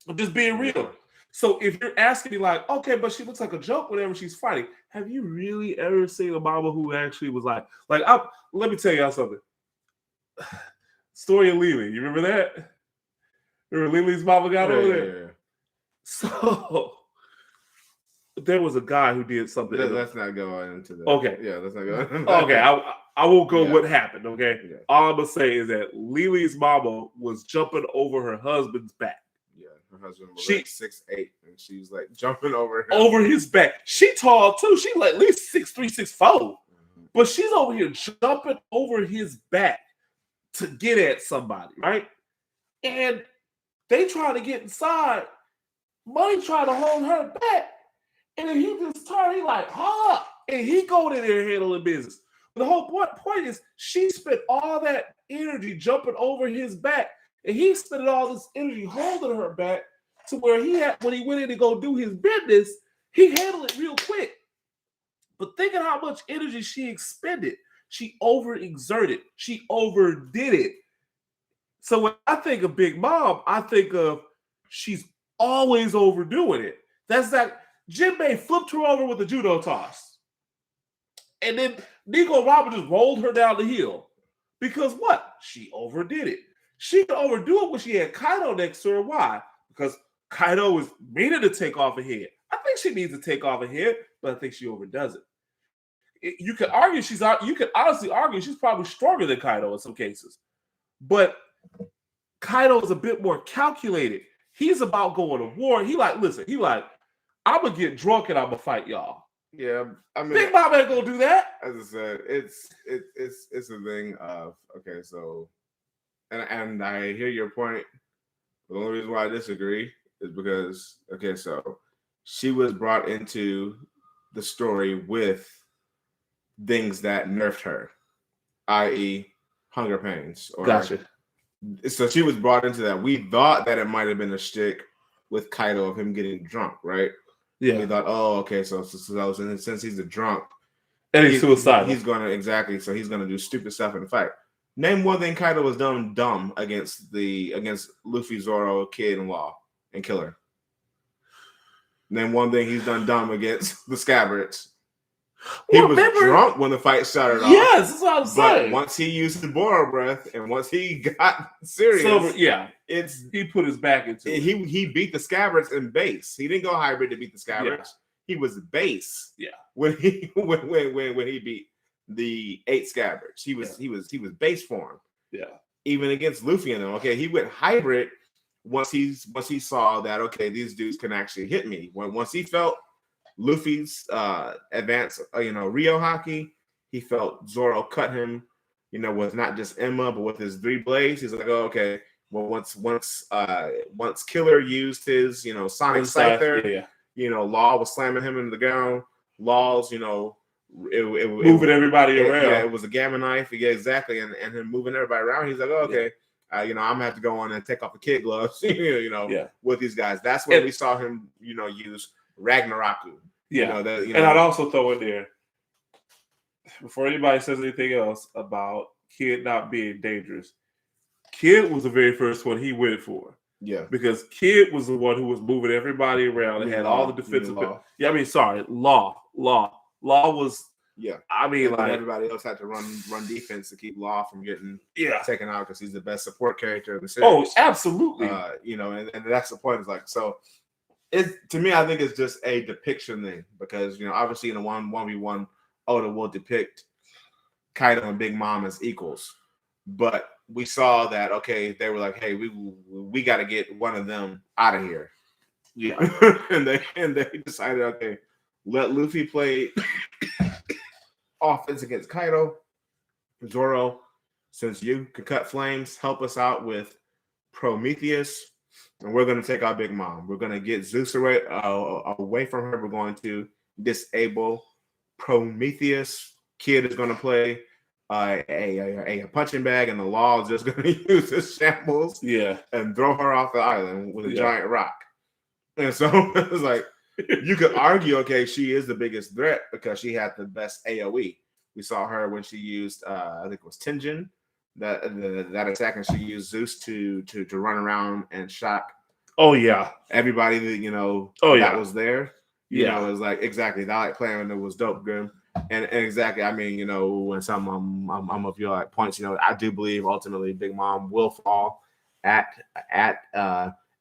I'm just being real. So if you're asking me like, okay, but she looks like a joke whenever she's fighting, have you really ever seen a mama who actually was like let me tell y'all something. Story of Lily. You remember that? Remember Lily's mama got over there? Yeah. So there was a guy who did something. Let's not go into that. Okay. Yeah, let's not go into that. Okay, I won't go what happened, okay? Yeah. All I'm going to say is that Lily's mama was jumping over her husband's back. Yeah, her husband was like 6'8", and she's like jumping over him. Over his back. She tall too. She like at least 6'3", 6'4". But she's over here jumping over his back to get at somebody, right? And they try to get inside. Money trying to hold her back. And then he just turned, he like, hold up. And he going in there handling business. But the whole point is she spent all that energy jumping over his back. And he spent all this energy holding her back to where when he went in to go do his business, he handled it real quick. But thinking how much energy she expended, she overexerted, she overdid it. So when I think of Big Mom, I think of she's always overdoing it. That's like Jinbei flipped her over with a judo toss. And then Nico Robin just rolled her down the hill. Because what? She overdid it. She could overdo it when she had Kaido next to her. Why? Because Kaido was meaning to take off a head. I think she needs to take off a head, but I think she overdoes it. You could honestly argue she's probably stronger than Kaido in some cases. But Kaido is a bit more calculated. He's about going to war. I'm gonna get drunk and I'm gonna fight y'all. Yeah, I mean, Big Mom ain't gonna do that. As I said, it's a thing of okay, so, and I hear your point. The only reason why I disagree is because okay, so she was brought into the story with things that nerfed her, i.e., hunger pains. Gotcha. So she was brought into that. We thought that it might have been a shtick with Kaido of him getting drunk, right? Yeah. We thought, oh, okay, so since he's a drunk, and he's suicidal. He's gonna he's gonna do stupid stuff in the fight. Name one thing Kaido was done dumb against Luffy, Zoro, Kid, and Law and Killer. Name one thing he's done dumb against the Scabbards. He was drunk when the fight started off. Yes, that's what I'm saying. But once he used the Boro breath and once he got serious, he put his back into it. He beat the Scabbards in base. He didn't go hybrid to beat the Scabbards. Yeah. He was base. Yeah. When he beat the 8 Scabbards, he was base form. Yeah. Even against Luffy and them. Okay, he went hybrid once he saw that, okay, these dudes can actually hit me. Once he felt Luffy's advance, Rio Haki, he felt Zoro cut him, with not just Emma, but with his 3 blades. He's like, oh, okay. Well, once Killer used his, Sonic Scyther, Law was slamming him into the ground. Law's, moving everybody around. Yeah, it was a gamma knife. Yeah, exactly. And him moving everybody around. He's like, oh, okay. I'm gonna have to go on and take off the kid gloves, with these guys. That's when we saw him, use Ragnaroku. Yeah, and I'd also throw in there, before anybody says anything else about Kid not being dangerous, Kid was the very first one he went for. Yeah, because Kid was the one who was moving everybody around and had all the defensive. Yeah, I mean, sorry, Law was. Yeah, I mean, like everybody else had to run defense to keep Law from getting taken out because he's the best support character of the series. Oh, absolutely. And that's the point. Is like so. To me, I think it's just a depiction thing because obviously in the 1v1, Oda will depict Kaido and Big Mom as equals, but we saw that they were like, hey, we got to get one of them out of here. Yeah, and they decided, let Luffy play offense against Kaido. Zoro, since you can cut flames, help us out with Prometheus. And we're going to take our Big Mom. We're going to get Zeus away from her. We're going to disable Prometheus. Kid is going to play a punching bag, and the Law is just going to use his shambles and throw her off the island with a giant rock. And so it was like, you could argue, she is the biggest threat because she had the best AoE. We saw her when she used, I think it was Tenjin. That attack, and she used Zeus to run around and shock. Oh yeah, everybody that that was there. It was like exactly that like plan. It was dope, Grim, and exactly. I mean, when some I'm of your points. I do believe ultimately Big Mom will fall at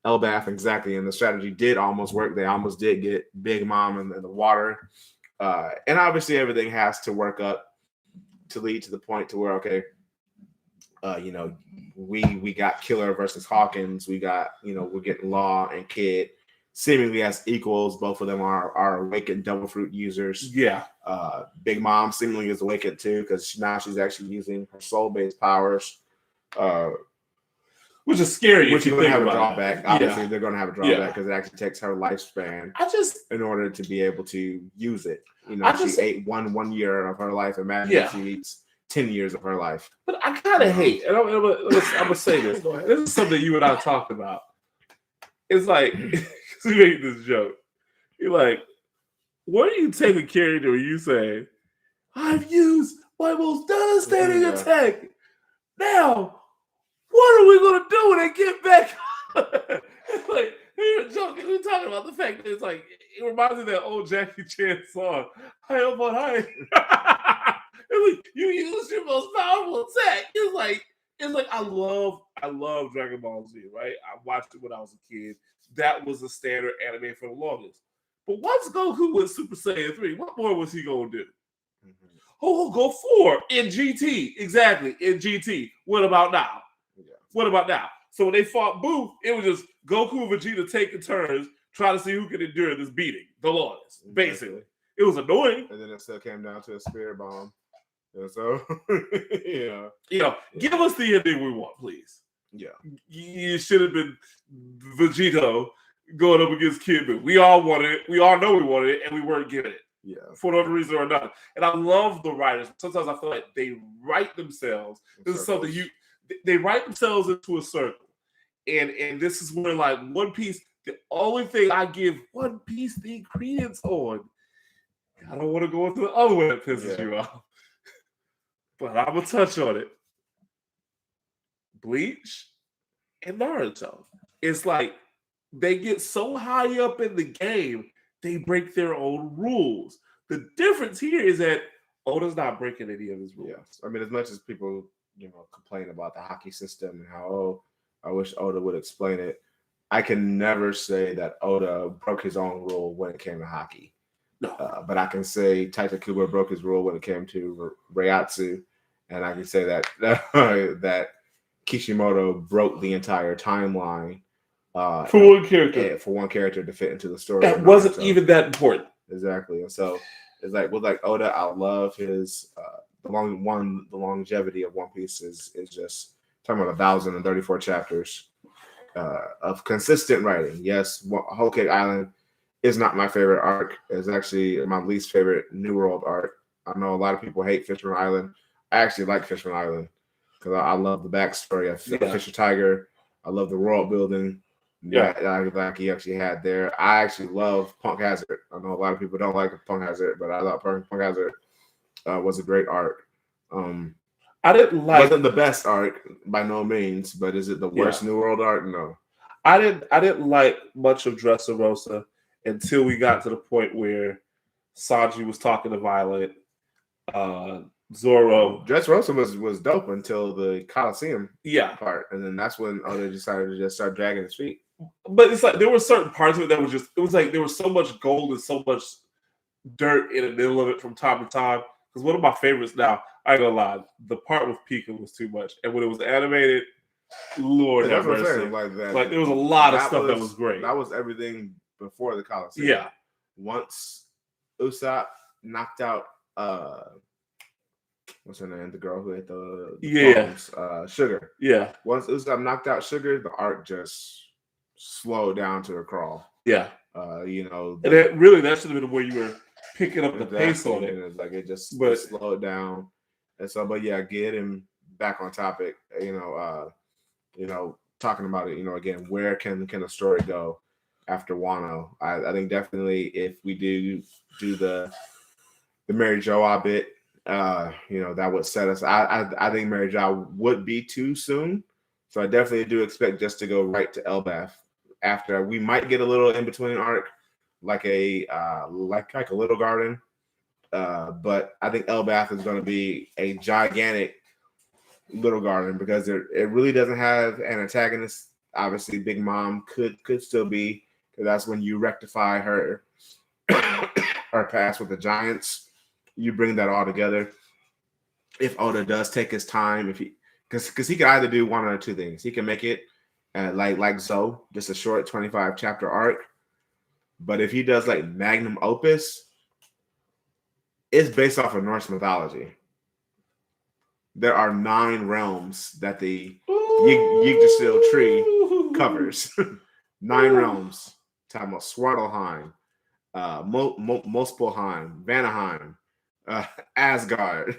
Elbath exactly, and the strategy did almost work. They almost did get Big Mom in the water, and obviously everything has to work up to lead to the point to where we got Killer versus Hawkins. We got, we're getting Law and Kid seemingly as equals. Both of them are awakened double fruit users. Yeah. Big Mom seemingly is awakened too because now she's actually using her soul-based powers. Which is scary. Which is going to have a drawback. Obviously, they're going to have a drawback because it actually takes her lifespan in order to be able to use it. She ate one year of her life. Imagine if she eats 10 years of her life. But I kind of hate, and I'm going to say this. This is something you and I talked about. It's like, we made this joke. You're like, where do you take a character where you say, I've used my most devastating attack. Now, what are we going to do when they get back? It's like, we're talking about the fact that it's like, it reminds me of that old Jackie Chan song, High Up on High. You use your most powerful attack. It's like I love Dragon Ball Z, right? I watched it when I was a kid. That was the standard anime for the longest. But once Goku went Super Saiyan 3, what more was he gonna do? Mm-hmm. Oh, go 4 in GT. Exactly, in GT. What about now? Yeah. What about now? So when they fought Booth, it was just Goku and Vegeta taking turns, trying to see who could endure this beating. The longest, basically. It was annoying. And then it still came down to a spirit bomb. And so, give us the ending we want, please. Yeah. You should have been Vegito going up against Kid Buu. We all wanted it. We all know we wanted it, and we weren't given it. Yeah. For whatever reason or another. And I love the writers. Sometimes I feel like they write themselves. This is something they write themselves into a circle. And this is where, like, One Piece, the only thing I give One Piece the credence on, I don't want to go into the other one that pisses you off. But I'm going to touch on it. Bleach and Naruto. It's like they get so high up in the game, they break their own rules. The difference here is that Oda's not breaking any of his rules. Yes. I mean, as much as people, complain about the hockey system and how, I wish Oda would explain it, I can never say that Oda broke his own rule when it came to hockey. No. But I can say Taita Kubo broke his rule when it came to Reiatsu, and I can say that Kishimoto broke the entire timeline For one character. For one character to fit into the story. That wasn't even that important. Exactly. And so it's like with like Oda, I love his the longevity of One Piece is just talking about 1,034 chapters of consistent writing. Yes, Whole Cake Island is not my favorite arc. It's actually my least favorite New World arc. I know a lot of people hate Fisherman Island. I actually like Fisherman Island because I love the backstory of Fisher Tiger. I love the world building that he actually had there. I actually love Punk Hazard. I know a lot of people don't like Punk Hazard, but I thought Punk Hazard was a great arc. I didn't like. Wasn't the best arc by no means, but is it the worst New World arc? No. I didn't like much of Dressrosa until we got to the point where Sanji was talking to Violet. Zoro. Dressrosa was dope until the Coliseum part, and then that's when Oda decided to just start dragging his feet. But it's like there were certain parts of it that was just, it was like there was so much gold and so much dirt in the middle of it from time to time. Because one of my favorites now, I ain't gonna lie, the part with Pika was too much. And when it was animated, Lord have mercy. Like there was a lot of stuff that was great. That was everything before the Coliseum. Yeah. Once Usopp knocked out what's her name? The girl who ate the bones, Sugar. Yeah. Once Usopp knocked out Sugar, the arc just slowed down to a crawl. Yeah. And that should have been where you were picking up the pace on it. Like it just slowed down. And so, but yeah, getting back on topic, talking about it, again, where can the story go after Wano? I think definitely if we do the Mary Jo bit, that would set us. I think Mary Jo would be too soon. So I definitely do expect just to go right to Elbaf. After we might get a little in between arc, like a Little Garden, but I think Elbaf is going to be a gigantic Little Garden because it really doesn't have an antagonist. Obviously, Big Mom could still be, because that's when you rectify her past with the Giants. You bring that all together. If Oda does take his time, because he can either do one or two things. He can make it like Zoe, just a short 25 chapter arc. But if he does like magnum opus, it's based off of Norse mythology. There are 9 realms that the Yggdrasil tree covers. 9 realms. Talking about Svartalheim, Muspelheim, Vanaheim, Asgard,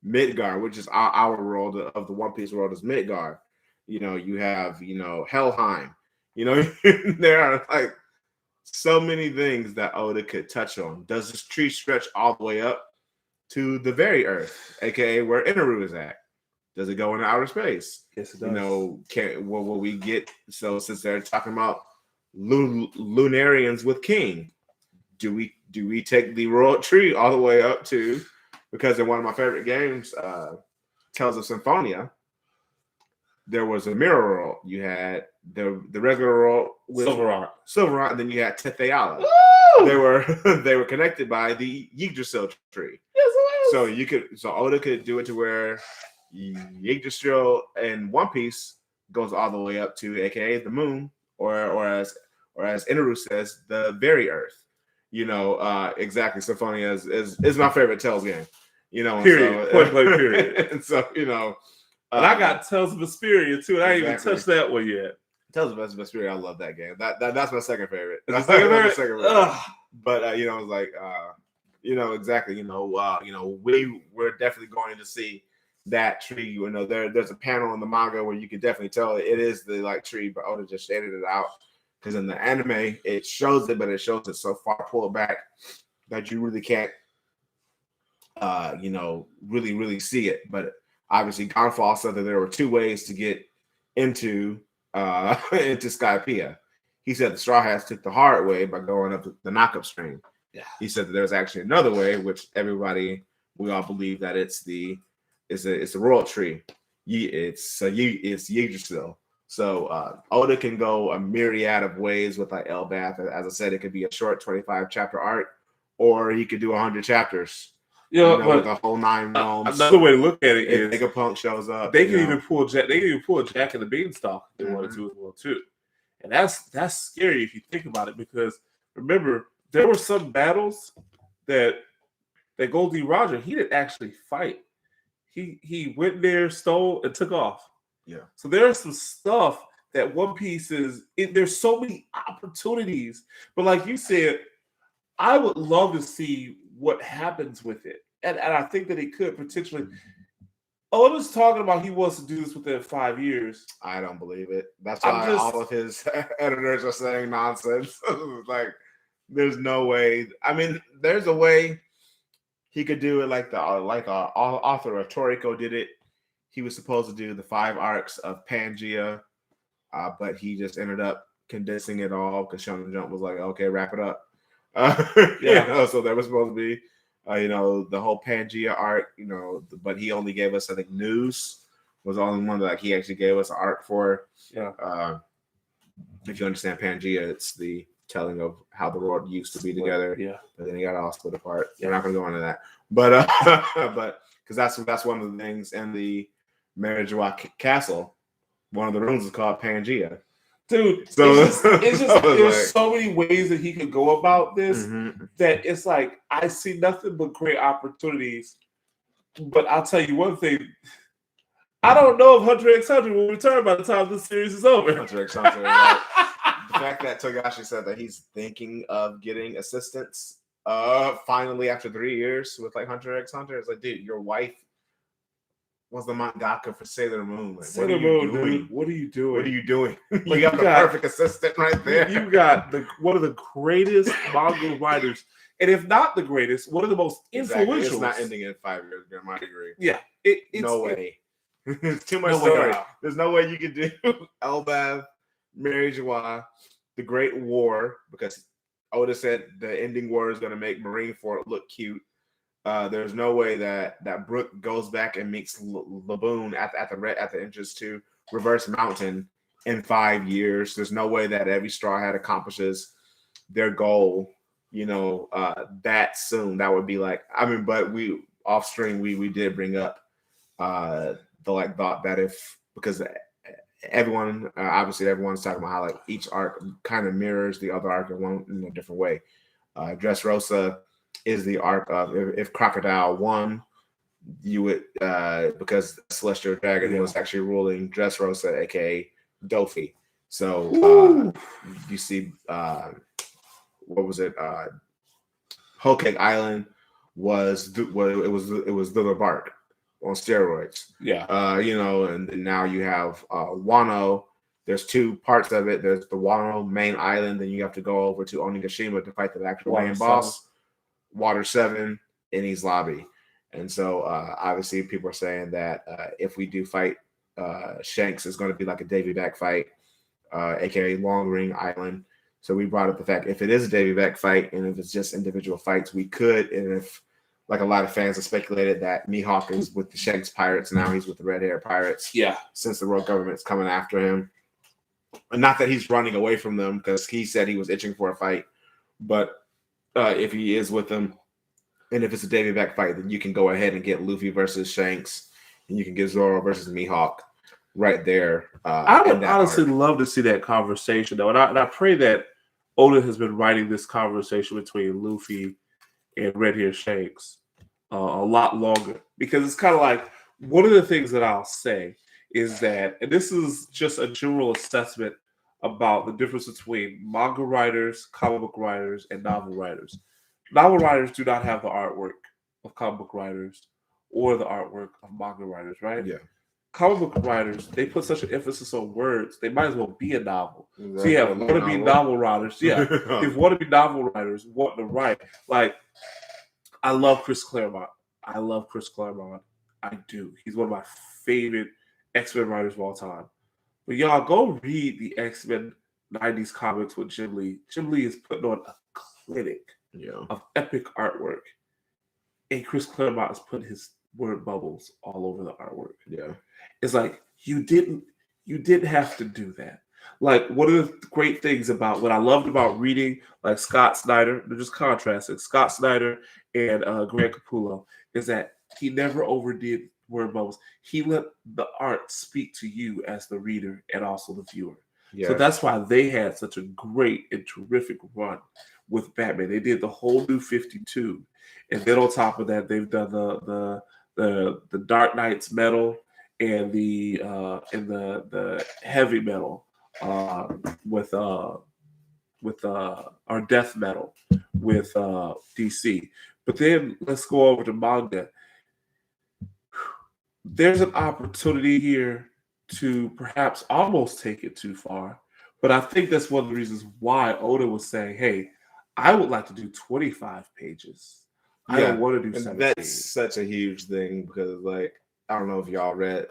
Midgard, which is our world of the One Piece world is Midgard. You have, Helheim. There are like so many things that Oda could touch on. Does this tree stretch all the way up to the very earth, aka where Inaru is at? Does it go into outer space? Yes, it does. Will we get, so since they're talking about Lunarians with King, do we take the royal tree all the way up to, because in one of my favorite games, Tales of Symphonia, there was a mirror world. You had the regular world with Silverant, and then you had Tetheala. They were connected by the Yggdrasil tree. Yes, so Oda could do it to where Yggdrasil and One Piece goes all the way up to, aka the moon, or as Inaru says, the very earth. Exactly. Symphonia is my favorite Tales game. Period. Point blank period. And so, and I got Tales of Vesperia too, and I ain't even touched that one yet. Tales of Vesperia, I love that game. That's my second favorite. That's my second favorite. But it's like exactly. We're definitely going to see that tree. There's a panel in the manga where you can definitely tell it is the like tree, but Oda just shaded it out. Because in the anime, it shows it, but it shows it so far pulled back that you really can't, really, really see it. But obviously, Gonfall said that there were 2 ways to get into Skypiea. He said the Straw Hats took the hard way by going up the knockup stream. Yeah. He said that there's actually another way, which we all believe that it's the royal tree. It's Yggdrasil. So Oda can go a myriad of ways with like Elbaf. As I said, it could be a short 25 chapter arc, or he could do 100 chapters. but the whole 9 realms. another way to look at it If is Vegapunk shows up, they can even pull Jack. They can even pull Jack and the Beanstalk if they wanted to as well too, and that's scary if you think about it, because remember there were some battles that Goldie Roger, he didn't actually fight. He went there, stole, and took off. Yeah. So there's some stuff that One Piece there's so many opportunities, but like you said, I would love to see what happens with it, and I think that it could potentially. Oda's talking about he wants to do this within 5 years. I don't believe it. That's why all of his editors are saying nonsense. Like, there's no way. I mean, there's a way he could do it like the author of Toriko did it. He was supposed to do the 5 arcs of Pangea, but he just ended up condensing it all because Shonen Jump was like, okay, wrap it up. So there was supposed to be, the whole Pangea arc, but he only gave us, I think, News was the only one that like, he actually gave us an arc for. Yeah. If you understand Pangea, it's the telling of how the world used to be together. Yeah. But then it got all split apart. Yeah. We're not going to go into that. But because that's one of the things in the Marriage-Wa Castle. One of the rooms is called Pangea. Dude, so it's just there's so many ways that he could go about this that it's like I see nothing but great opportunities. But I'll tell you one thing. I don't know if Hunter x Hunter will return by the time this series is over. Hunter x Hunter, right? The fact that Togashi said that he's thinking of getting assistance finally after 3 years with like Hunter x Hunter, it's like, dude, your wife was the mangaka for Sailor Moon. Like, Sailor Moon, dude. What are you doing? What are you doing? You got the perfect assistant right there. You got one of the greatest manga writers, and if not the greatest, one of the most influential. It's not ending in 5 years, in my degree. Yeah, no way. It's too much story. There's no way you could do Elbaf, Marriage-Wa, The Great War, because Oda said the ending war is going to make Marineford look cute. There's no way that Brook goes back and meets Laboon at the entrance to Reverse Mountain in 5 years. There's no way that every Straw Hat accomplishes their goal, that soon. That would be like, but we off stream we did bring up the thought that because everyone obviously everyone's talking about how like each arc kind of mirrors the other arc in a different way. Dressrosa is the arc of if Crocodile won, you would because Celestial Dragon was actually ruling Dressrosa, aka Dofi. So you see, what was it? Whole Cake Island was it was the Bark on steroids. Yeah. And now you have Wano. There's 2 parts of it. There's the Wano main island, then you have to go over to Onigashima to fight the actual main boss. Water 7, Enies Lobby. And so obviously people are saying that if we do fight Shanks, it's going to be like a Davy Back fight, aka Long Ring Island. So we brought up the fact if it is a Davy Back fight and if it's just individual fights, we could, and if like a lot of fans have speculated that Mihawk is with the Shanks Pirates, now he's with the Red Hair Pirates. Yeah. Since the Rogue Government's coming after him. And not that he's running away from them, because he said he was itching for a fight, but if he is with them, and if it's a Davy Back fight, then you can go ahead and get Luffy versus Shanks, and you can get Zoro versus Mihawk right there. I would honestly love to see that conversation, though, and I pray that Oda has been writing this conversation between Luffy and Red Hair Shanks a lot longer, because it's kind of like one of the things that I'll say is that, and this is just a general assessment about the difference between manga writers, comic book writers, and novel writers. Novel writers do not have the artwork of comic book writers or the artwork of manga writers, right? Yeah. Comic book writers, they put such an emphasis on words, they might as well be a novel. Exactly. So you have wannabe novel writers. Yeah. If wannabe novel writers want to write, like, I love Chris Claremont. I do. He's one of my favorite X-Men writers of all time. But y'all go read the X-Men 90s comics with Jim Lee. Jim Lee is putting on a clinic of epic artwork. And Chris Claremont is putting his word bubbles all over the artwork. Yeah. It's like you didn't have to do that. Like one of the great things about what I loved about reading like Scott Snyder, they're just contrasting Scott Snyder and Grant Capullo, is that he never overdid word bubbles. He let the art speak to you as the reader and also the viewer. So Yeah. that's why they had such a great and terrific run with Batman. They did the whole new 52. And then on top of that, they've done the Dark Knight's metal and the heavy metal with our death metal with DC. But then let's go over to manga. There's an opportunity here to perhaps almost take it too far. But I think that's one of the reasons why Oda was saying, hey, I would like to do 25 pages. I don't want to do And 17. that's such a huge thing because, like, I don't know if y'all read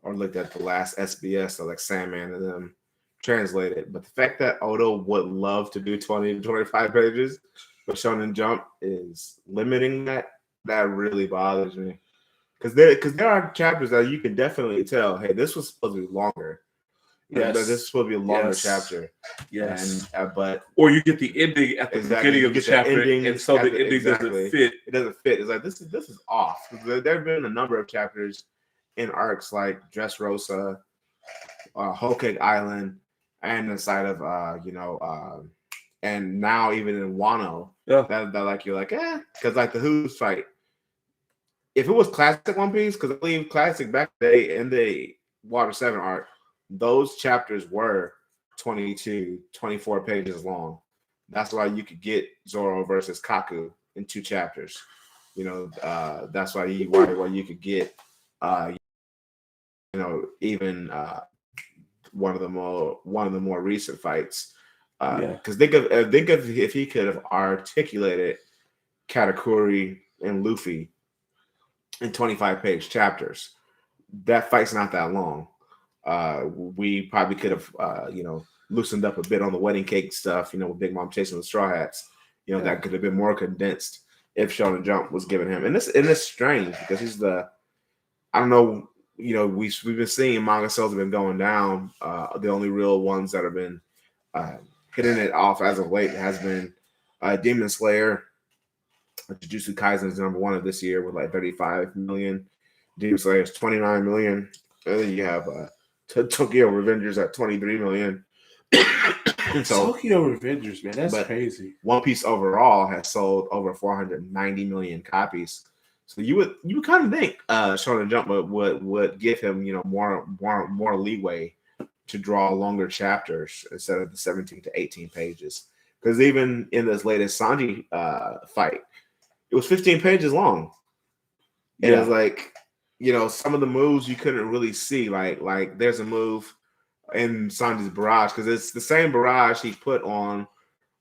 or looked at the last SBS, or like Sandman and them translated, but the fact that Oda would love to do 20 to 25 pages, but Shonen Jump is limiting that. That really bothers me because there are chapters that you can definitely tell, hey, this was supposed to be longer. Yes. This is supposed to be a longer Yes. chapter. Yes. And but or you get the ending at the beginning of the chapter, and so the ending doesn't fit. It doesn't fit. It's like this is off. There have been a number of chapters in arcs like Dressrosa, Whole Cake Island, and the side of and now even in Wano, that like you're like because like the Who's fight. If it was classic One Piece, because I believe classic back in the Water 7 arc, those chapters were 22, 24 pages long. That's why you could get Zoro versus Kaku in 2 chapters. That's why you could get even one of the more recent fights. Because think of if he could have articulated Katakuri and Luffy in 25-page chapters. That fight's not that long. We probably could have, loosened up a bit on the wedding cake stuff, with Big Mom chasing the Straw Hats. That could have been more condensed if Shonen Jump was given him. And it's strange because he's I don't know, we've been seeing manga sales have been going down. The only real ones that have been hitting it off as of late has been Demon Slayer. Jujutsu Kaisen is number 1 of this year with like 35 million. Demon Slayer is 29 million. And then you have Tokyo Revengers at 23 million. So, Tokyo Revengers, man, that's crazy. One Piece overall has sold over 490 million copies. So you would kind of think Shonen Jump would give him more leeway to draw longer chapters instead of the 17 to 18 pages. Because even in this latest Sanji fight, it was 15 pages long. And it's like, some of the moves you couldn't really see. Like there's a move in Sanji's barrage, because it's the same barrage he put on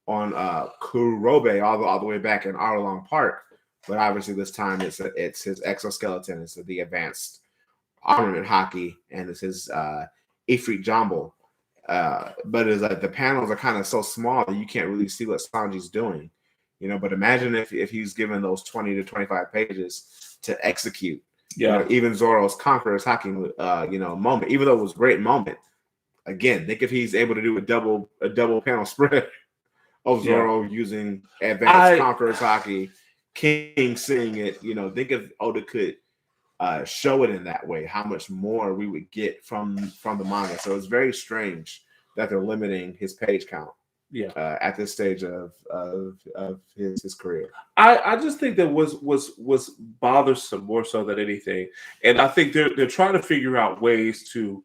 Kurobe all the way back in Arlong Park. But obviously this time it's his exoskeleton. It's the advanced armament hockey, and it's his Ifrit Jumbo. But it's like the panels are kind of so small that you can't really see what Sanji's doing. But imagine if he's given those 20 to 25 pages to execute. Even Zoro's Conqueror's Haki, moment, even though it was a great moment. Again, think if he's able to do a double panel spread of Zoro using advanced Conqueror's Haki, King seeing it. Think if Oda could show it in that way, how much more we would get from the manga. So it's very strange that they're limiting his page count. At this stage of his career, I just think that was bothersome more so than anything, and I think they're trying to figure out ways to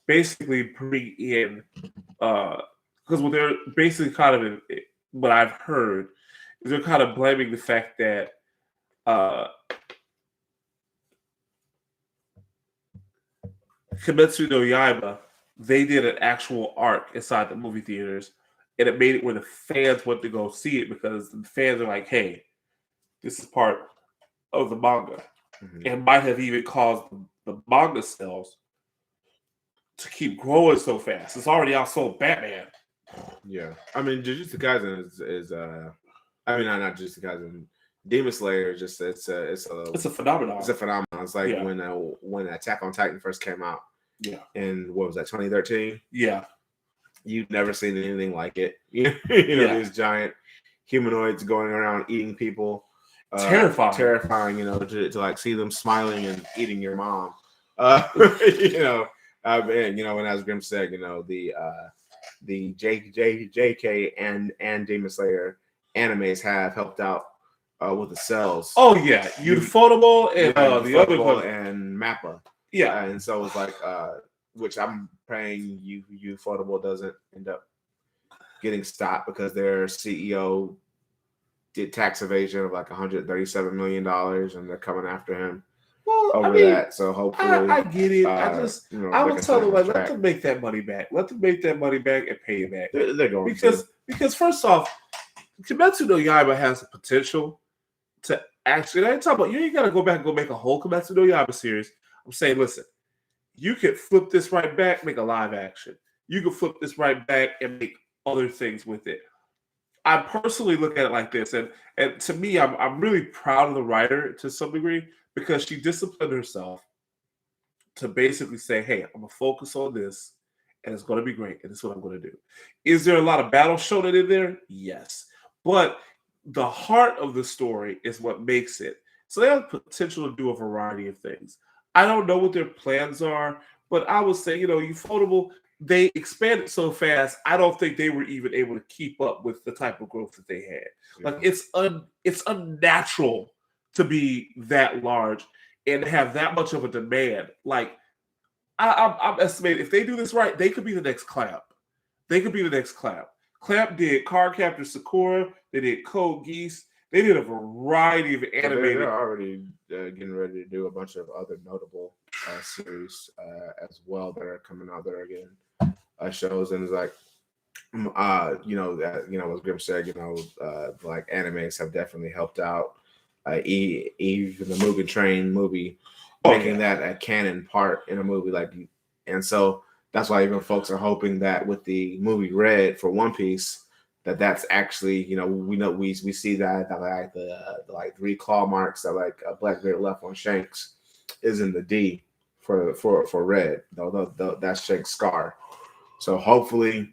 basically bring in because what they're basically kind of what I've heard is they're kind of blaming the fact that Kimetsu no Yaiba, they did an actual arc inside the movie theaters, and it made it where the fans went to go see it because the fans are like, hey, this is part of the manga. Mm-hmm. And might have even caused the manga sales to keep growing so fast. It's already outsold Batman. Yeah. I mean, Jujutsu Kaisen is not Jujutsu Kaisen. Demon Slayer is just it's a phenomenon. It's a phenomenon. It's like when Attack on Titan first came out. Yeah. In what was that, 2013? Yeah. You've never seen anything like it. These giant humanoids going around eating people. Terrifying, to like see them smiling and eating your mom. And as Grim said, the JK and Demon Slayer animes have helped out with the cells. Oh yeah, Ufotable and the other one and Mappa. Yeah, and so it's like, which I'm praying Ufotable doesn't end up getting stopped because their CEO did tax evasion of like $137 million, and they're coming after him over that. So hopefully, I get it. I will tell them, like, let them make that money back. Let them make that money back and pay it back. They're going because first off, Kimetsu no Yaiba has the potential to actually. I ain't talking about you ain't got to go back and go make a whole Kimetsu no Yaiba series. I'm saying, listen, you could flip this right back, make a live action. You could flip this right back and make other things with it. I personally look at it like this, and to me, I'm really proud of the writer to some degree because she disciplined herself to basically say, "Hey, I'm gonna focus on this, and it's gonna be great, and this is what I'm gonna do." Is there a lot of battle shown in there? Yes, but the heart of the story is what makes it. So they have potential to do a variety of things. I don't know what their plans are, but I would say, Ufotable, they expanded so fast, I don't think they were even able to keep up with the type of growth that they had. Like it's unnatural to be that large and have that much of a demand. Like I'm estimating if they do this right, they could be the next Clamp. They could be the next Clamp. Clamp did Card Captor Sakura. They did Code Geass. They did a variety of animated. They're already getting ready to do a bunch of other notable series as well that are coming out. That are getting shows, and it's like, as Grim said, like animes have definitely helped out. Eve, the Mugen Train movie, making that a canon part in a movie, and so that's why even folks are hoping that with the movie Red for One Piece, that's actually, we see that like the 3 claw marks that like Blackbeard left on Shanks is in the D for Red, though that's Shanks' scar. So hopefully,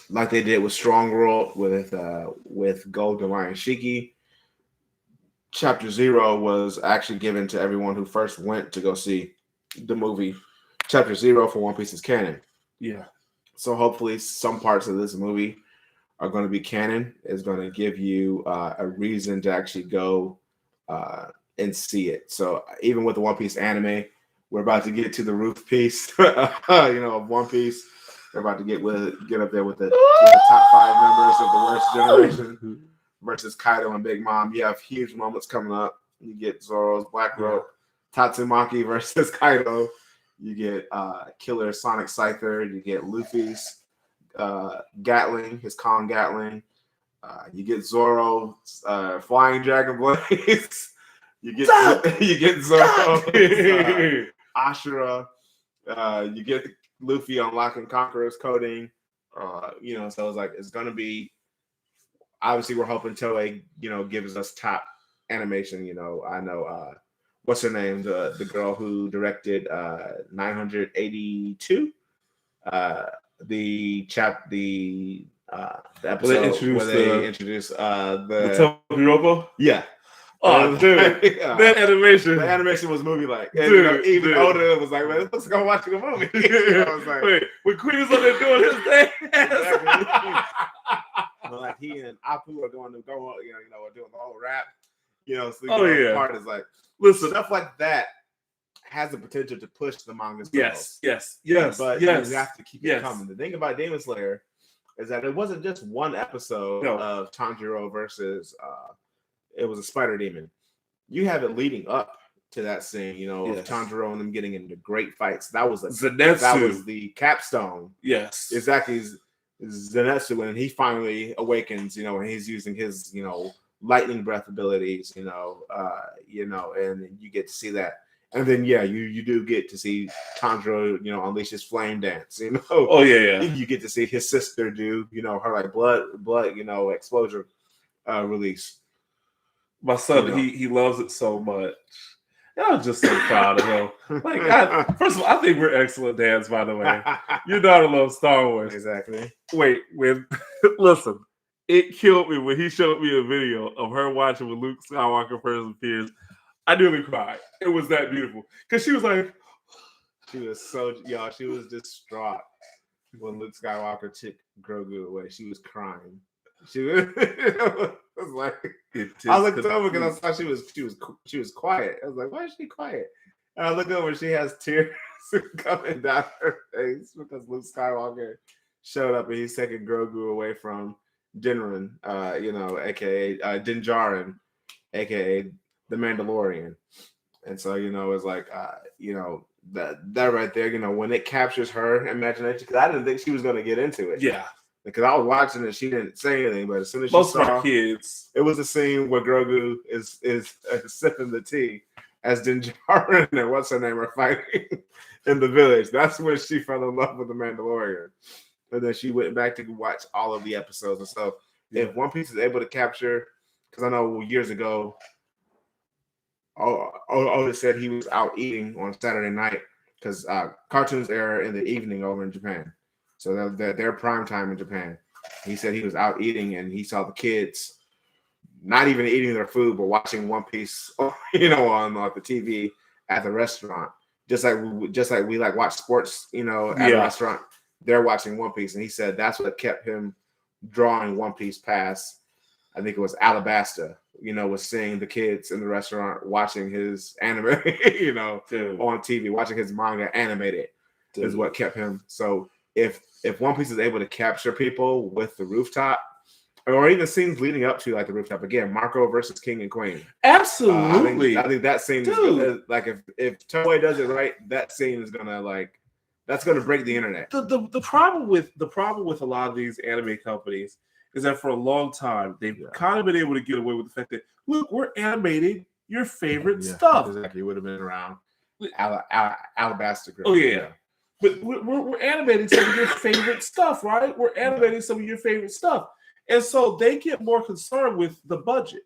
like they did with Strong World with Golden Lion Shiki, Chapter 0 was actually given to everyone who first went to go see the movie. Chapter 0 for One Piece is canon. Yeah. So hopefully some parts of this movie are going to be canon. It's going to give you a reason to actually go and see it. So even with the One Piece anime, we're about to get to the roof piece, of One Piece. They're about to get up there with the top 5 members of the worst generation versus Kaido and Big Mom. You have huge moments coming up. You get Zoro's Black Rope, Tatsumaki versus Kaido. You get Killer Sonic Scyther. You get Luffy's Gatling, his Kong Gatling. You get Zoro's Flying Dragon Blades. you get Zoro, Ashura. You get Luffy unlocking Conqueror's coding. So it's like it's gonna be. Obviously, we're hoping Toei, gives us top animation. I know what's her name, the girl who directed 982, the episode where they introduced the Tobiropo? Yeah. Oh, dude, that animation. The animation was movie-like. And, even Oda was like, man, it looks like I'm watching a movie. I was like, wait, when Queen is on there doing his thing. Exactly. Like he and Apu are going to go, are doing the whole rap. So the part is like, listen, stuff like that has the potential to push the manga. Yes. But you have to keep it coming. The thing about Demon Slayer is that it wasn't just one episode of Tanjiro versus it was a spider demon. You have it leading up to that scene, of Tanjiro and them getting into great fights. That was the capstone. Yes, exactly. Zenitsu, when he finally awakens, and he's using his, lightning breath abilities, and you get to see that. And then you do get to see Tanjiro, unleash his flame dance, Oh yeah. You get to see his sister do, her like blood, exposure release. My son, he loves it so much. And I was just so proud of him. Like, first of all, I think we're excellent dads, by the way. Your daughter loves Star Wars. Exactly. Wait, listen, it killed me when he showed me a video of her watching with Luke Skywalker first appears. I nearly cried. It was that beautiful. Because she was like, she was distraught when Luke Skywalker took Grogu away. She was crying. She was, was like, I looked over because I thought she was quiet. I was like, why is she quiet? And I look over, she has tears coming down her face because Luke Skywalker showed up and he's taking Grogu away from Dinjarin, aka Din Djarin, aka the Mandalorian. And so, it's like, that right there, when it captures her imagination, because I didn't think she was going to get into it. yeah. Because I was watching it, she didn't say anything, but as soon as Most she saw of our kids, it was a scene where Grogu is sipping the tea as Din Djarin and what's her name are fighting in the village. That's when she fell in love with the Mandalorian, and then she went back to watch all of the episodes and stuff. If One Piece is able to capture, because I know years ago, Otis said he was out eating on Saturday night because cartoons air in the evening over in Japan. So they're prime time in Japan. He said he was out eating and he saw the kids not even eating their food, but watching One Piece, on the TV at the restaurant. Just like we like watch sports, at a restaurant. They're watching One Piece, and he said that's what kept him drawing One Piece past. I think it was Alabasta. Was seeing the kids in the restaurant watching his anime, on TV, watching his manga animated is what kept him. So if One Piece is able to capture people with the rooftop, or even scenes leading up to like the rooftop, again, Marco versus King and Queen. Absolutely. I think that scene is gonna, like if Toei does it right, that scene is gonna that's gonna break the internet. The problem with a lot of these anime companies is that for a long time they've kind of been able to get away with the fact that look, we're animating your favorite stuff. Exactly, it would have been around Alabasta Girl. Oh yeah. But we're animating some of your favorite stuff, right? We're animating some of your favorite stuff. And so they get more concerned with the budget.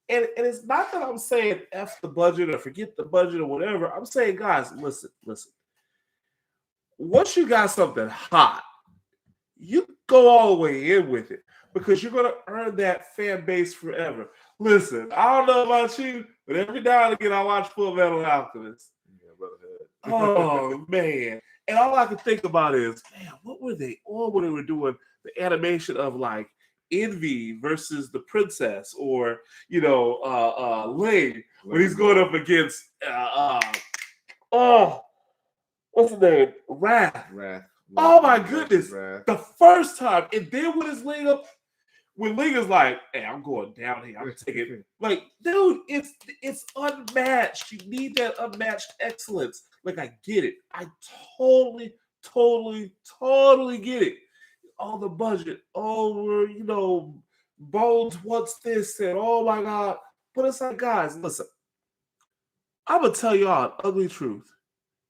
And it's not that I'm saying F the budget or forget the budget or whatever. I'm saying, guys, listen. Once you got something hot, you go all the way in with it because you're going to earn that fan base forever. Listen, I don't know about you, but every now and again I watch Full Metal Alchemist. Oh, man. And all I can think about is, man, what were they on when they were doing the animation of like Envy versus the princess, or Lane when he's going up against what's his name? Wrath. Oh my goodness. The first time, and then when his Ling up, when Ling is like, hey, I'm going down here, I'm taking it. Like, dude, it's unmatched. You need that unmatched excellence. Like, I get it. I totally get it. All the budget, Bones wants this, and oh my God. But it's like, guys, listen, I'm going to tell y'all an ugly truth.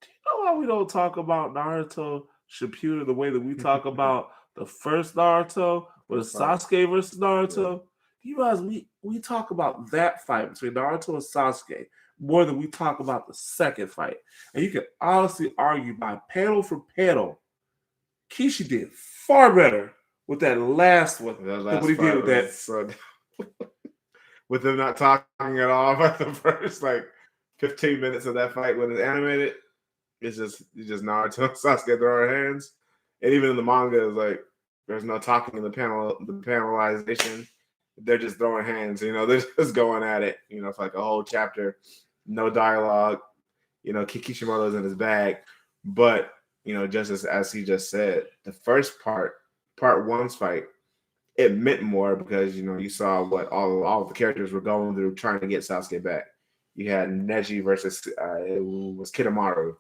Do you know why we don't talk about Naruto Shippuden the way that we talk about the first Naruto with Sasuke versus Naruto? Do you realize we talk about that fight between Naruto and Sasuke more than we talk about the second fight? And you can honestly argue by panel for panel, Kishi did far better with that last one than what he did with that. So, with them not talking at all about the first 15 minutes of that fight when it's animated, it's just Naruto and Sasuke throwing hands. And even in the manga, it's like there's no talking in the panelization. They're just throwing hands, they're just going at it, for like a whole chapter, no dialogue, Kishimoto's in his bag. But, just as he just said, the first part one's fight, it meant more because, you saw what all of the characters were going through trying to get Sasuke back. You had Neji versus, it was Kidomaru,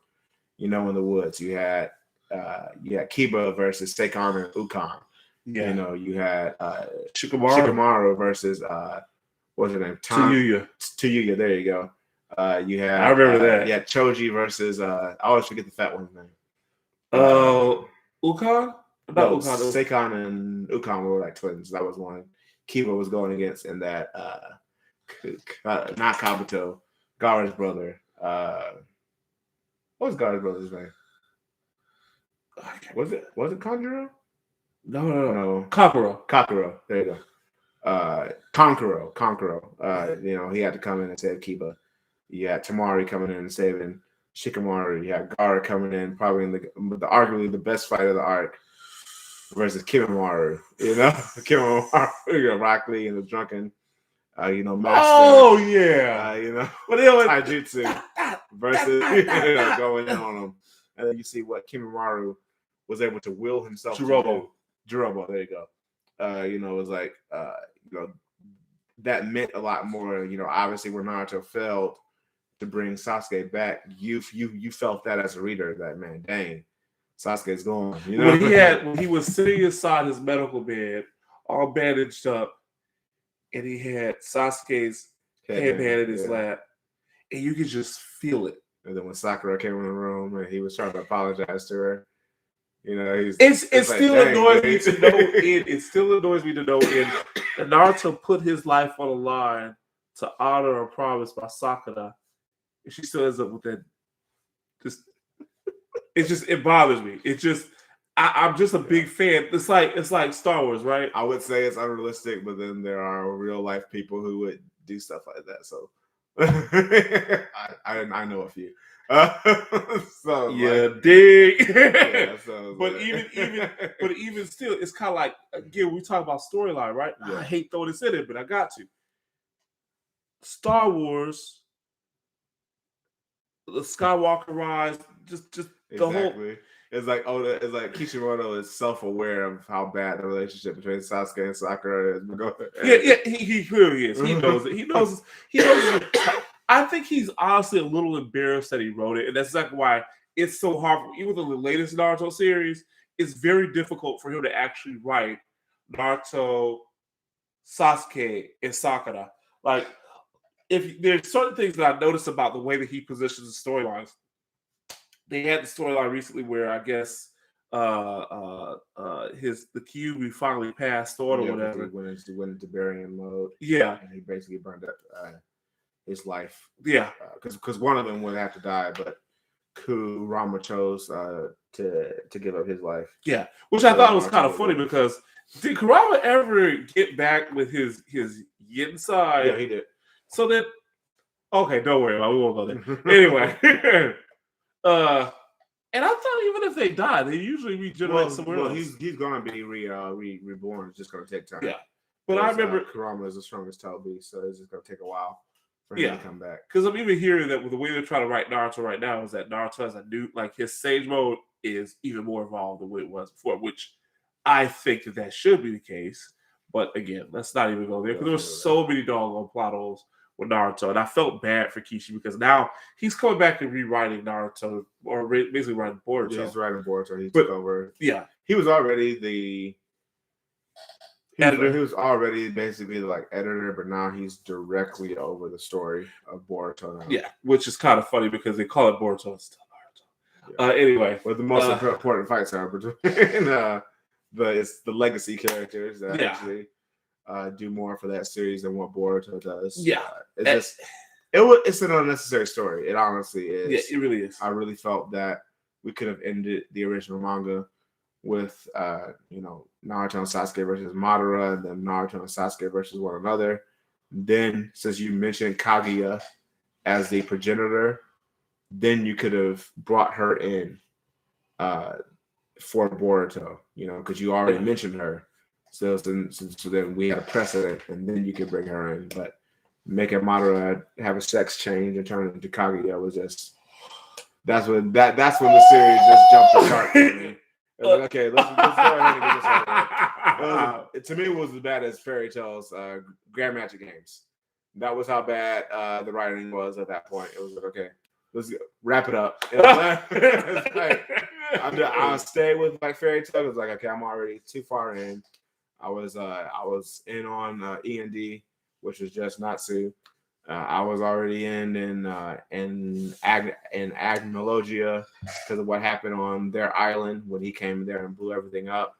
in the woods. You had Kiba versus Seikon and Ukon. Yeah. You had Shikamaru versus what's her name? Tayuya. There you go. You had I remember that. Yeah, Choji versus I always forget the fat one's name. Ukon? No, Seikon and Ukon were like twins. That was one Kiba was going against in that not Kabuto, Gaara's brother. What was God's brother's name? Was it Conjuro? No. Kokoro. There you go. Conqueror. He had to come in and save Kiba. You had Tamari coming in and saving Shikamaru. You had Gaara coming in, probably in the arguably the best fight of the arc, versus Kimamaru. Kimamaru, Rock Lee and the drunken, master. Oh yeah. But they always taijutsu versus going in on them, and then you see what Kimamaru was able to will himself. Jirobo, there you go. It was like, that meant a lot more. Obviously, when Naruto failed to bring Sasuke back, you felt that as a reader, that man, dang, Sasuke's gone. When he was sitting inside his medical bed, all bandaged up, and he had Sasuke's headband in his lap, and you could just feel it. And then when Sakura came in the room and he was trying to apologize to her, it still annoys me to no end. It still annoys me to no end that Naruto put his life on the line to honor a promise by Sakura, and she still ends up with that. It bothers me. I'm just a big fan. It's like Star Wars, right? I would say it's unrealistic, but then there are real life people who would do stuff like that. So I know a few. Dig. But even still, it's kind of like, again, we talk about storyline, right? Yeah. I hate throwing this in it, but I got to. Star Wars, the Skywalker rise, just exactly. the whole. It's like Kishimoto is self-aware of how bad the relationship between Sasuke and Sakura is. Yeah, he really is. He knows it. He knows it. I think he's honestly a little embarrassed that he wrote it, and that's exactly why it's so hard. Even the latest Naruto series, it's very difficult for him to actually write Naruto, Sasuke, and Sakura. Like, if there's certain things that I noticed about the way that he positions the storylines. They had the storyline recently where I guess the Kyuubi finally passed on or whatever. He went into burying mode. Yeah, and he basically burned up his life. Yeah, because one of them would have to die, but Kurama chose to give up his life. Yeah, which I thought was kind of funny because did Kurama ever get back with his yin side? Yeah, he did. So then, okay, don't worry about it. We won't go there. Anyway. And I thought even if they die, they usually regenerate somewhere else. He's gonna be reborn. It's just gonna take time. Yeah, but I remember Kurama is the strongest tail beast, so it's just gonna take a while for him to come back. Because I'm even hearing that with the way they're trying to write Naruto right now is that Naruto has a new, like his Sage mode is even more evolved than what it was before, which I think that should be the case. But again, let's not even go there because there were so many doggone plot holes with Naruto, and I felt bad for Kishi because now he's coming back and rewriting Naruto, or basically writing Boruto. Yeah, he's writing Boruto. He took over. Yeah, he was already the editor. He was already basically like editor, but now he's directly over the story of Boruto now. Yeah, which is kind of funny because they call it Boruto and still Naruto. Yeah. Anyway, but the most important fights are between it's the legacy characters that actually do more for that series than what Boruto does. Yeah, it's an unnecessary story. It honestly is. Yeah, it really is. I really felt that we could have ended the original manga with Naruto and Sasuke versus Madara, and then Naruto and Sasuke versus one another. Then, since you mentioned Kaguya as the progenitor, then you could have brought her in for Boruto, because you already mentioned her. So then we had a precedent, and then you could bring her in. But making Madara have a sex change and turn into Kaguya was just that's when the series just jumped the shark for me. It was like, okay, let's go ahead and get this over. To me, it was as bad as Fairy Tail's Grand Magic Games. That was how bad the writing was at that point. It was like, okay, let's wrap it up. I'll stay with like Fairy Tail. It was like, okay, I'm already too far in. I was in on E&D, which was just Natsu. I was already in Agnologia because of what happened on their island when he came there and blew everything up.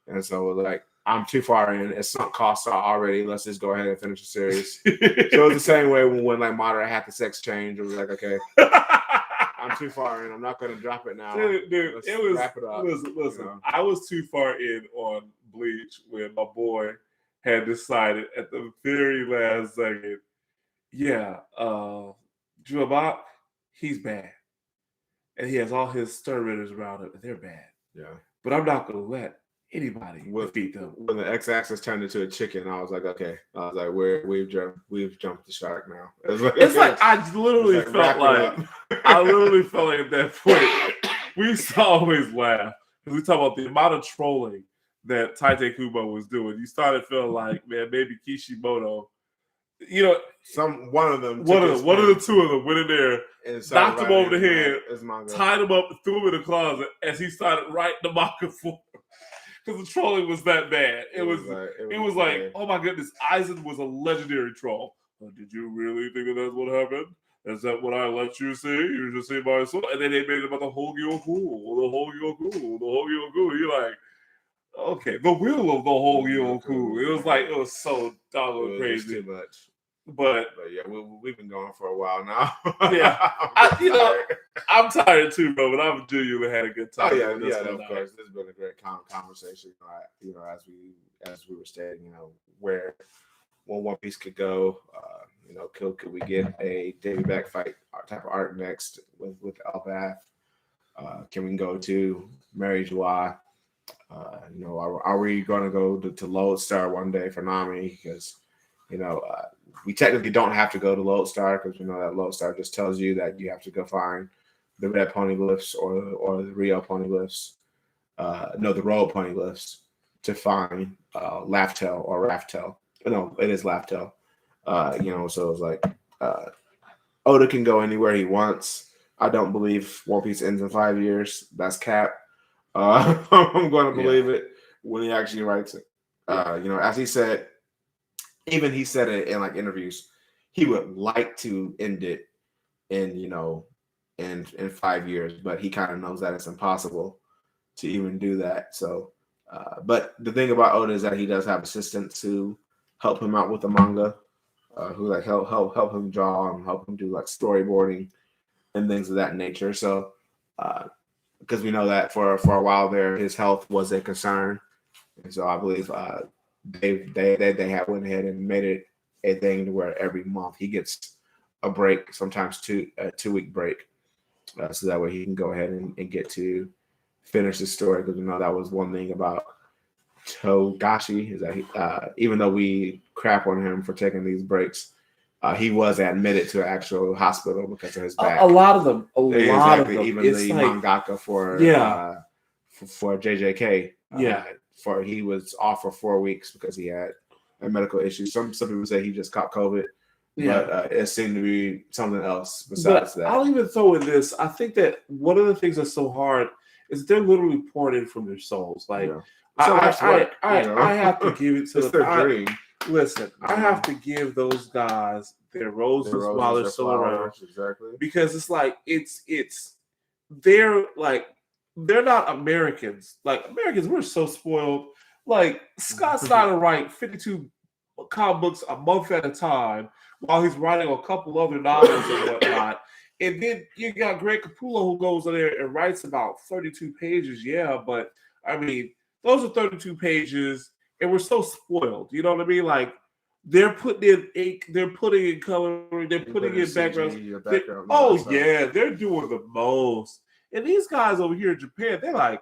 And so like I'm too far in. It's sunk costs already. Let's just go ahead and finish the series. So it's the same way when like Madara had the sex change. It was like, okay, I'm too far in. I'm not going to drop it now. Dude, Let's it was. wrap it up. Listen. You know? I was too far in on Bleach when my boy had decided at the very last second, yeah, Drabak, he's bad, and he has all his Sternritters around him, and they're bad. Yeah. But I'm not going to let anybody defeat them. When the X-axis turned into a chicken, I was like, okay. I was like, we've jumped the shark now. It's like I literally felt like I literally felt like at that point we used to always laugh because we talk about the amount of trolling that Taite Kubo was doing. You started feeling like, man, maybe Kishimoto, you know, one of the two of them went in there, knocked him over the head, tied him up, and threw him in the closet as he started writing the manga for him. Because the trolling was that bad. It was like, oh my goodness, Aizen was a legendary troll. Oh, did you really think that's what happened? Is that what I let you see? You just see my soul? And then they made it about the Hogyoku. You're like, okay, the will of the Hogyoku. It was so doggone crazy. Too much. But yeah, we've been going for a while now. Yeah, I'm tired too, bro. But I'm genuinely had a good time. Oh yeah, of course. This has been a great conversation. As we were stating, where One Piece could go. Could we get a Davy Back fight type of arc next with Elbath? Can we go to Mary Joie? Are we going to go to Lodestar one day for Nami? Because we technically don't have to go to Lodestar because we know that Lodestar just tells you that you have to go find the red poneglyphs or the Rio poneglyphs. The royal poneglyphs to find Laftel or Raftel. No, it is Laftel. So it's like Oda can go anywhere he wants. I don't believe One Piece ends in 5 years. That's cap. I'm going to believe it when he actually writes it. As he said, even he said it in like interviews, he would like to end it in 5 years, but he kind of knows that it's impossible to even do that. So, but the thing about Oda is that he does have assistants who help him out with the manga, who like help him draw and help him do like storyboarding and things of that nature. So, because we know that for a while there, his health was a concern, and so I believe they have went ahead and made it a thing to where every month he gets a break, sometimes a 2-week break, so that way he can go ahead and get to finish the story. Because we know that was one thing about Togashi is that he, even though we crap on him for taking these breaks, he was admitted to an actual hospital because of his back. A lot of them. Even it's the mangaka for JJK. He was off for 4 weeks because he had a medical issue. Some people say he just caught COVID, but it seemed to be something else besides that. I'll even throw in this. I think that one of the things that's so hard is they're literally pouring in from their souls. Like I have to give it to their dream. Listen, I have to give those guys their roses while they're still around. Exactly. Because it's like they're not Americans. Like Americans, we're so spoiled. Like Scott Snyder write 52 comic books a month at a time while he's writing a couple other novels and whatnot. And then you got Greg Capullo who goes in there and writes about 32 pages. Yeah, but I mean, those are 32 pages, and we're so spoiled. You know what I mean? Like they're putting in ink, they're putting in coloring, they're putting in backgrounds. They're doing the most. And these guys over here in Japan, they're like,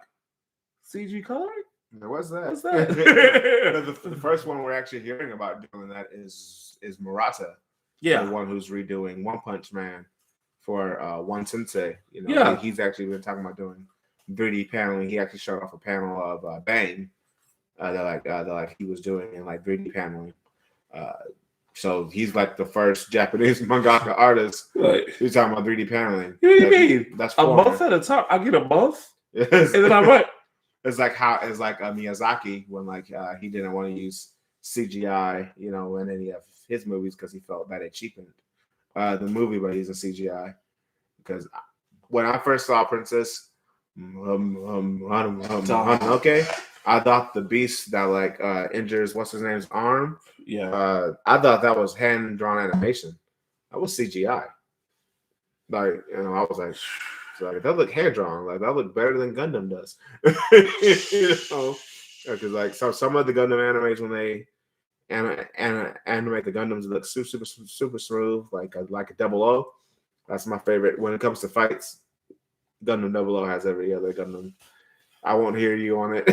CG coloring? What's that? What's that? the first one we're actually hearing about doing that is Murata. Yeah. The one who's redoing One Punch Man for One Sensei. He's actually been talking about doing 3D paneling. He actually showed off a panel of Bang that he was doing in like 3D paneling. So he's like the first Japanese mangaka artist who's talking about 3D paneling. What do you mean? That's a month at a time. I get a month, and then I write. It's like Miyazaki when he didn't want to use CGI, in any of his movies because he felt that it cheapened the movie by using CGI. Because when I first saw Princess, okay, I thought the beast that like injures what's his name's arm. Yeah. I thought that was hand drawn animation. That was CGI. Like I was like, that look hand drawn. Like that look better than Gundam does. Because like some of the Gundam animes when they animate the Gundams, it looks super smooth, like a 00. That's my favorite when it comes to fights. Gundam 00 has every other Gundam. I won't hear you on it.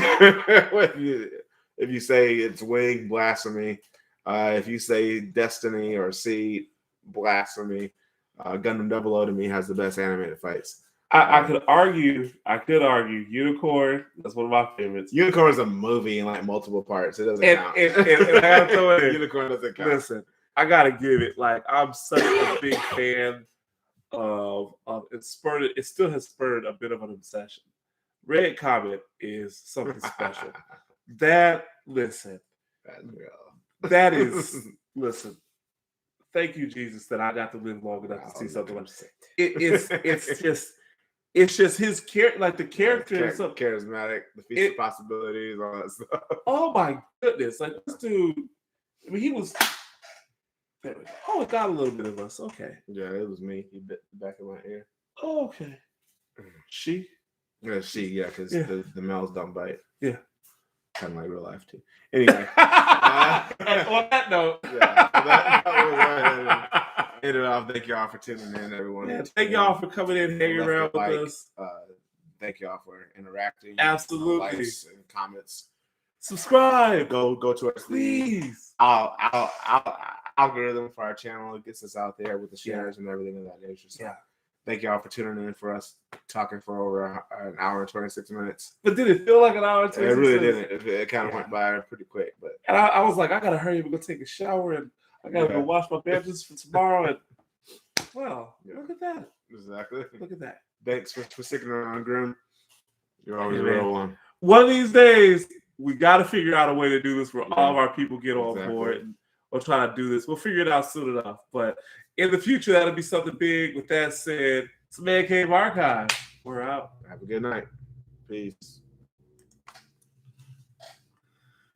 if you say it's Wing, blasphemy. If you say Destiny or Seed, blasphemy. Gundam 00 to me has the best animated fights. I could argue Unicorn. That's one of my favorites. Unicorn is a movie in like multiple parts. It doesn't count. And I gotta throw it in. Unicorn doesn't count. Listen, I gotta give it. Like I'm such a big fan of it. It still has spurred a bit of an obsession. Red Comet is something special. That is listen. Thank you, Jesus, that I got to live long enough to see something like that. It's just his character, like the character is so charismatic, the feast of possibilities, all that stuff. Oh my goodness! Like this dude, I mean, he was. Oh, it got a little bit of us. Okay. Yeah, it was me. He bit the back of my ear. Oh, okay. She. Yeah, because the males don't bite. Yeah. Kind of like real life too. Anyway. On that note. End it off. Thank y'all for tuning in, everyone. Yeah, thank y'all for coming in, hanging around with us. Thank y'all for interacting. Absolutely. Likes and comments. Subscribe. Go to our please. Algorithm for our channel. It gets us out there with the shares and everything of that nature. So thank y'all for tuning in for us talking for over an hour and 26 minutes. But did it feel like an hour and 26 minutes? It really minutes? didn't. It kind of went by pretty quick. But and I was like, I gotta hurry up and go take a shower, and I gotta go wash my bandages for tomorrow. And look at that. Exactly. Look at that. Thanks for sticking around, Grim. You're always a real one. One of these days, we got to figure out a way to do this where all of our people get on board, and we'll try to do this. We'll figure it out soon enough. But in the future, that'll be something big. With that said, it's Man Cave Archive. We're out. Have a good night. Peace.